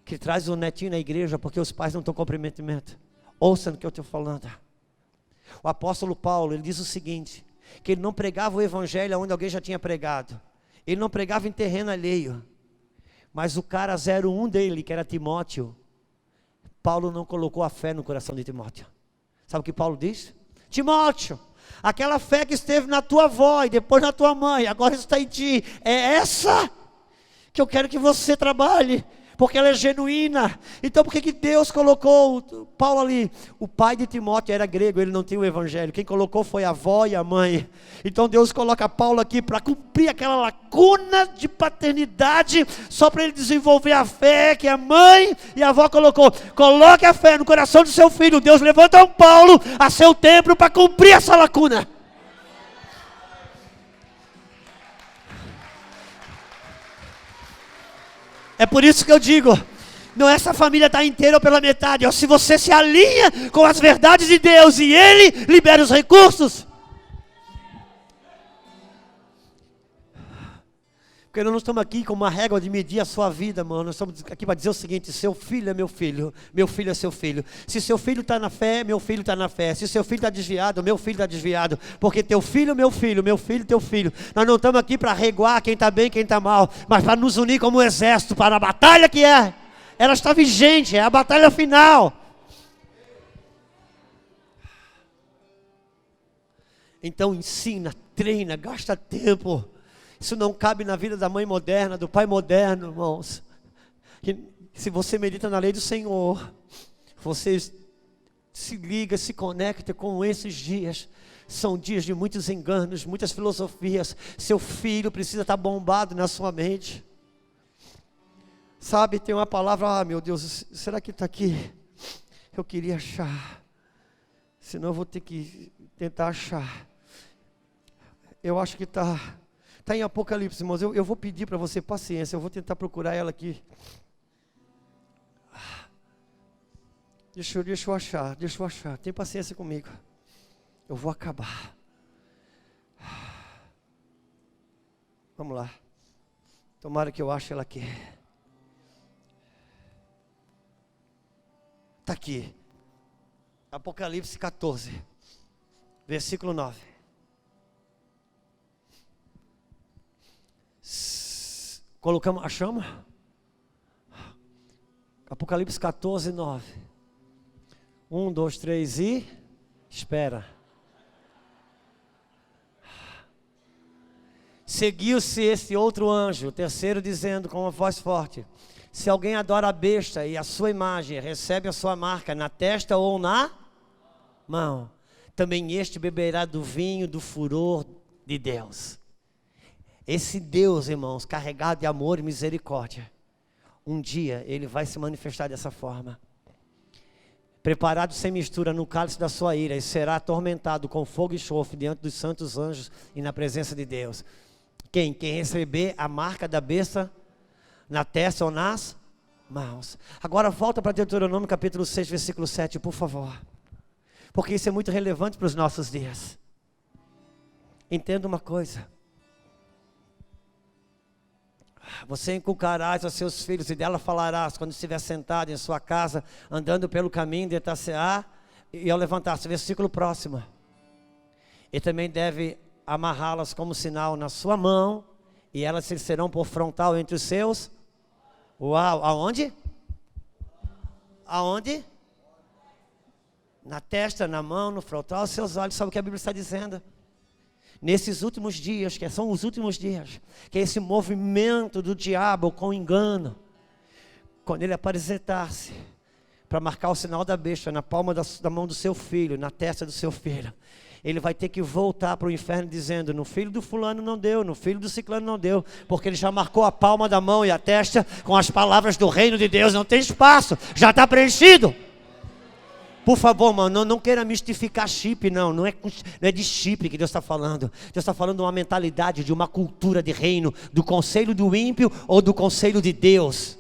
que traz o netinho na igreja porque os pais não estão com comprometimento. Ouça no que eu estou falando. O apóstolo Paulo, ele diz o seguinte, que ele não pregava o evangelho onde alguém já tinha pregado. Ele não pregava em terreno alheio. Mas o cara 01 dele, que era Timóteo, Paulo não colocou a fé no coração de Timóteo. Sabe o que Paulo diz? Timóteo, aquela fé que esteve na tua avó e depois na tua mãe, agora está em ti, é essa que eu quero que você trabalhe, porque ela é genuína. Então por que Deus colocou Paulo ali? O pai de Timóteo era grego, ele não tinha o evangelho. Quem colocou foi a avó e a mãe. Então Deus coloca Paulo aqui para cumprir aquela lacuna de paternidade, só para ele desenvolver a fé que a mãe e a avó colocou. Coloque a fé no coração do seu filho. Deus levanta um Paulo a seu tempo para cumprir essa lacuna. É por isso que eu digo, não é essa família está inteira ou pela metade, se você se alinha com as verdades de Deus e Ele libera os recursos. Porque nós não estamos aqui com uma régua de medir a sua vida, mano. Nós estamos aqui para dizer o seguinte, seu filho é meu filho é seu filho. Se seu filho está na fé, meu filho está na fé. Se seu filho está desviado, meu filho está desviado. Porque teu filho, meu filho, teu filho. Nós não estamos aqui para reguar quem está bem, quem está mal, mas para nos unir como exército, para a batalha que ela está vigente, é a batalha final. Então ensina, treina, gasta tempo. Isso não cabe na vida da mãe moderna, do pai moderno, irmãos. Se você medita na lei do Senhor, você se liga, se conecta com esses dias. São dias de muitos enganos, muitas filosofias. Seu filho precisa estar bombado na sua mente. Sabe, tem uma palavra, meu Deus, será que está aqui? Eu queria achar. Senão eu vou ter que tentar achar. Eu acho que está em Apocalipse, irmãos. Eu vou pedir para você paciência. Eu vou tentar procurar ela aqui. Deixa eu achar. Tem paciência comigo. Eu vou acabar. Vamos lá. Tomara que eu ache ela aqui. Está aqui. Apocalipse 14. Versículo 9. Colocamos, achamos? Apocalipse 14, 9. 1, 2, 3 e espera. Seguiu-se esse outro anjo, o terceiro, dizendo com uma voz forte: Se alguém adora a besta e a sua imagem, recebe a sua marca na testa ou na mão, também este beberá do vinho do furor de Deus. Esse Deus, irmãos, carregado de amor e misericórdia, um dia ele vai se manifestar dessa forma. Preparado sem mistura no cálice da sua ira, e será atormentado com fogo e enxofre diante dos santos anjos e na presença de Deus. Quem receber a marca da besta na testa ou nas mãos. Agora volta para Deuteronômio capítulo 6, versículo 7, por favor. Porque isso é muito relevante para os nossos dias. Entenda uma coisa. Você inculcarás aos seus filhos e dela falarás quando estiver sentado em sua casa, andando pelo caminho de Itaseá, e ao levantar-se, versículo próximo. E também deve amarrá-las como sinal na sua mão, e elas serão por frontal entre os seus. Uau, aonde? Aonde? Na testa, na mão, no frontal, aos seus olhos. Sabe o que a Bíblia está dizendo? Nesses últimos dias, que são os últimos dias, que é esse movimento do diabo com engano, quando ele apresentar-se para marcar o sinal da besta na palma da mão do seu filho, na testa do seu filho, ele vai ter que voltar para o inferno dizendo: no filho do fulano não deu, no filho do ciclano não deu, porque ele já marcou a palma da mão e a testa com as palavras do reino de Deus. Não tem espaço, já está preenchido. Por favor, mano, não queira mistificar chip, não é de chip que Deus está falando. Deus está falando de uma mentalidade, de uma cultura de reino, do conselho do ímpio ou do conselho de Deus.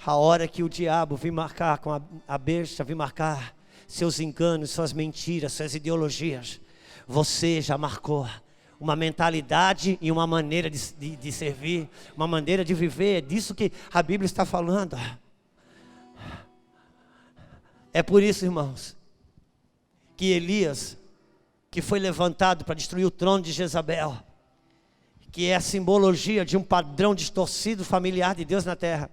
A hora que o diabo vir marcar com a besta, vir marcar seus enganos, suas mentiras, suas ideologias, você já marcou uma mentalidade e uma maneira de servir, uma maneira de viver. É disso que a Bíblia está falando. É por isso, irmãos, que Elias, que foi levantado para destruir o trono de Jezabel, que é a simbologia de um padrão distorcido familiar de Deus na terra,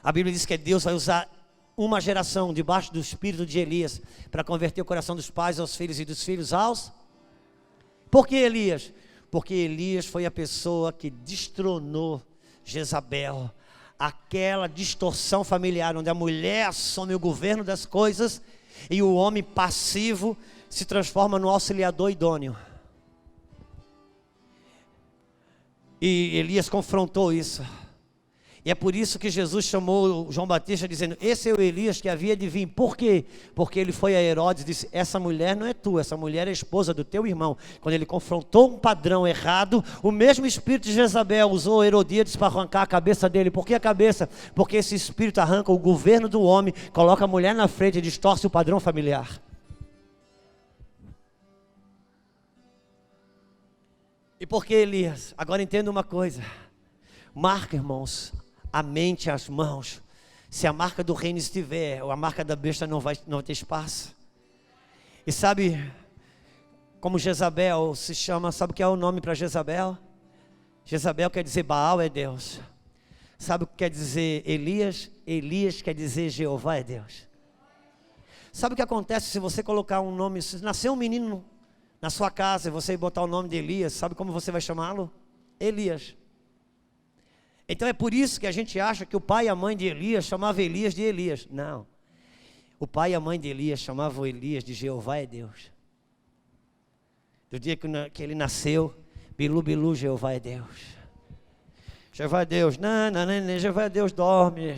a Bíblia diz que Deus vai usar uma geração debaixo do espírito de Elias para converter o coração dos pais aos filhos e dos filhos aos... Por que Elias? Porque Elias foi a pessoa que destronou Jezabel, aquela distorção familiar onde a mulher assume o governo das coisas e o homem passivo se transforma no auxiliador idôneo. E Elias confrontou isso. E é por isso que Jesus chamou João Batista dizendo: esse é o Elias que havia de vir. Por quê? Porque ele foi a Herodes e disse: essa mulher não é tua, essa mulher é a esposa do teu irmão. Quando ele confrontou um padrão errado, o mesmo espírito de Jezabel usou Herodíades para arrancar a cabeça dele. Por que a cabeça? Porque esse espírito arranca o governo do homem, coloca a mulher na frente e distorce o padrão familiar. E por que Elias? Agora entenda uma coisa. Marca, irmãos, a mente, as mãos. Se a marca do reino estiver, ou a marca da besta não vai ter espaço. E sabe como Jezabel se chama? Sabe o que é o nome para Jezabel? Jezabel quer dizer Baal é Deus. Sabe o que quer dizer Elias? Elias quer dizer Jeová é Deus. Sabe o que acontece se você colocar um nome? Se nascer um menino na sua casa e você botar o nome de Elias, sabe como você vai chamá-lo? Elias. Então é por isso que a gente acha que o pai e a mãe de Elias chamavam Elias de Elias. Não. O pai e a mãe de Elias chamavam Elias de Jeová é Deus. Do dia que ele nasceu, Bilu, Bilu, Jeová é Deus. Jeová é Deus. Não, Jeová é Deus dorme.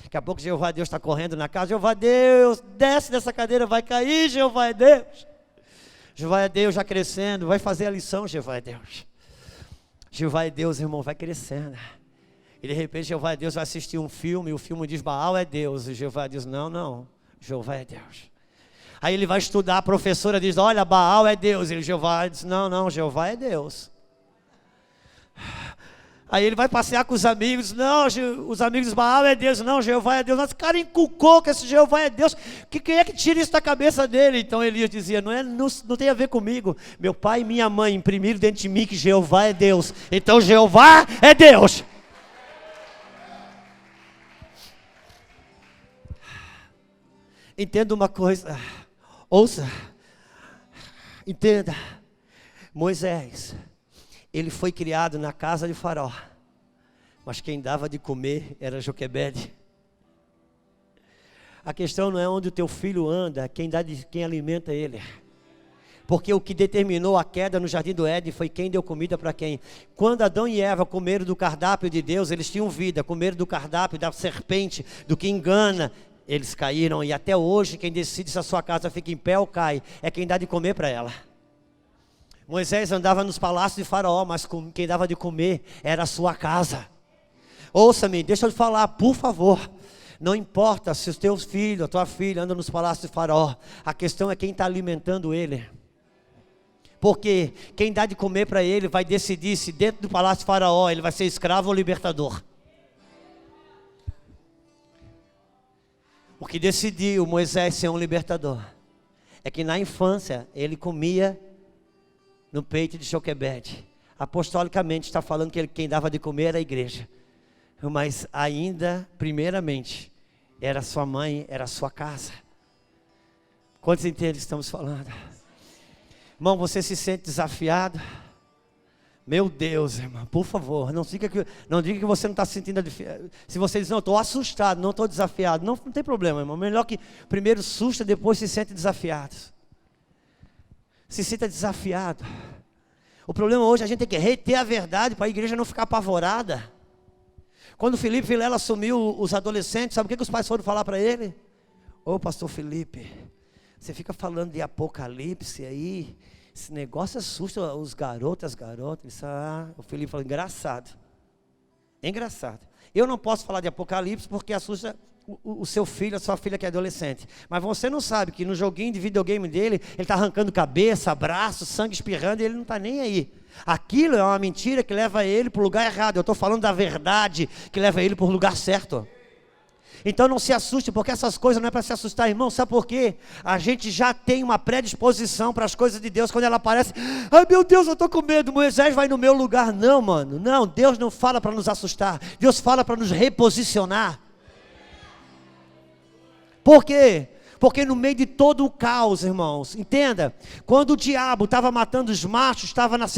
Daqui a pouco Jeová é Deus está correndo na casa. Jeová é Deus, desce dessa cadeira, vai cair, Jeová é Deus. Jeová é Deus já crescendo, vai fazer a lição, Jeová é Deus. Jeová é Deus, irmão, vai crescendo. E de repente Jeová é Deus vai assistir um filme, e o filme diz Baal é Deus, e Jeová diz não, Jeová é Deus. Aí ele vai estudar, a professora diz, olha, Baal é Deus, e Jeová diz, não, Jeová é Deus. Aí ele vai passear com os amigos, não, os amigos dizem, Baal é Deus, não, Jeová é Deus. Nossa, esse cara inculcou que esse Jeová é Deus, quem é que tira isso da cabeça dele? Então Elias dizia, não tem a ver comigo, meu pai e minha mãe imprimiram dentro de mim que Jeová é Deus, então Jeová é Deus. Entenda uma coisa, ouça, Entenda, Moisés, ele foi criado na casa de Faraó, mas quem dava de comer era Joquebede. A questão não é onde o teu filho anda, quem alimenta ele. Porque o que determinou a queda no jardim do Éden foi quem deu comida para quem. Quando Adão e Eva comeram do cardápio de Deus, eles tinham vida. Comeram do cardápio da serpente, do que engana, eles caíram. E até hoje quem decide se a sua casa fica em pé ou cai, é quem dá de comer para ela. Moisés andava nos palácios de Faraó, mas quem dava de comer era a sua casa. Ouça-me, deixa eu te falar, por favor. Não importa se os teus filhos, a tua filha anda nos palácios de Faraó. A questão é quem está alimentando ele. Porque quem dá de comer para ele vai decidir se dentro do palácio de Faraó ele vai ser escravo ou libertador. O que decidiu Moisés ser um libertador é que na infância ele comia no peito de Joquebede. Apostolicamente está falando que quem dava de comer era a igreja. Mas ainda, primeiramente, era sua mãe, era a sua casa. Quantos entendem o que estamos falando? Irmão, você se sente desafiado? Meu Deus, irmão, por favor, não diga que você não está se sentindo. Se você diz, não, estou assustado, não estou desafiado, não tem problema, irmão. Melhor que primeiro susta, depois se sente desafiado. Se sinta desafiado. O problema hoje é a gente tem que reter a verdade para a igreja não ficar apavorada. Quando o Felipe Vilela assumiu os adolescentes, sabe o que os pais foram falar para ele? Ô pastor Felipe, você fica falando de Apocalipse aí, esse negócio assusta os garotos, as garotas. O Felipe falou, engraçado. É engraçado. Eu não posso falar de Apocalipse porque assusta o seu filho, a sua filha que é adolescente. Mas você não sabe que no joguinho de videogame dele, ele está arrancando cabeça, braço, sangue espirrando e ele não está nem aí. Aquilo é uma mentira que leva ele para o lugar errado. Eu estou falando da verdade que leva ele para o lugar certo. Então não se assuste, porque essas coisas não é para se assustar, irmão. Sabe por quê? A gente já tem uma predisposição para as coisas de Deus. Quando ela aparece, ai meu Deus, eu estou com medo, Moisés vai no meu lugar. Não, mano, não, Deus não fala para nos assustar. Deus fala para nos reposicionar. Por quê? Porque no meio de todo o caos, irmãos, entenda, quando o diabo estava matando os machos, estava nascendo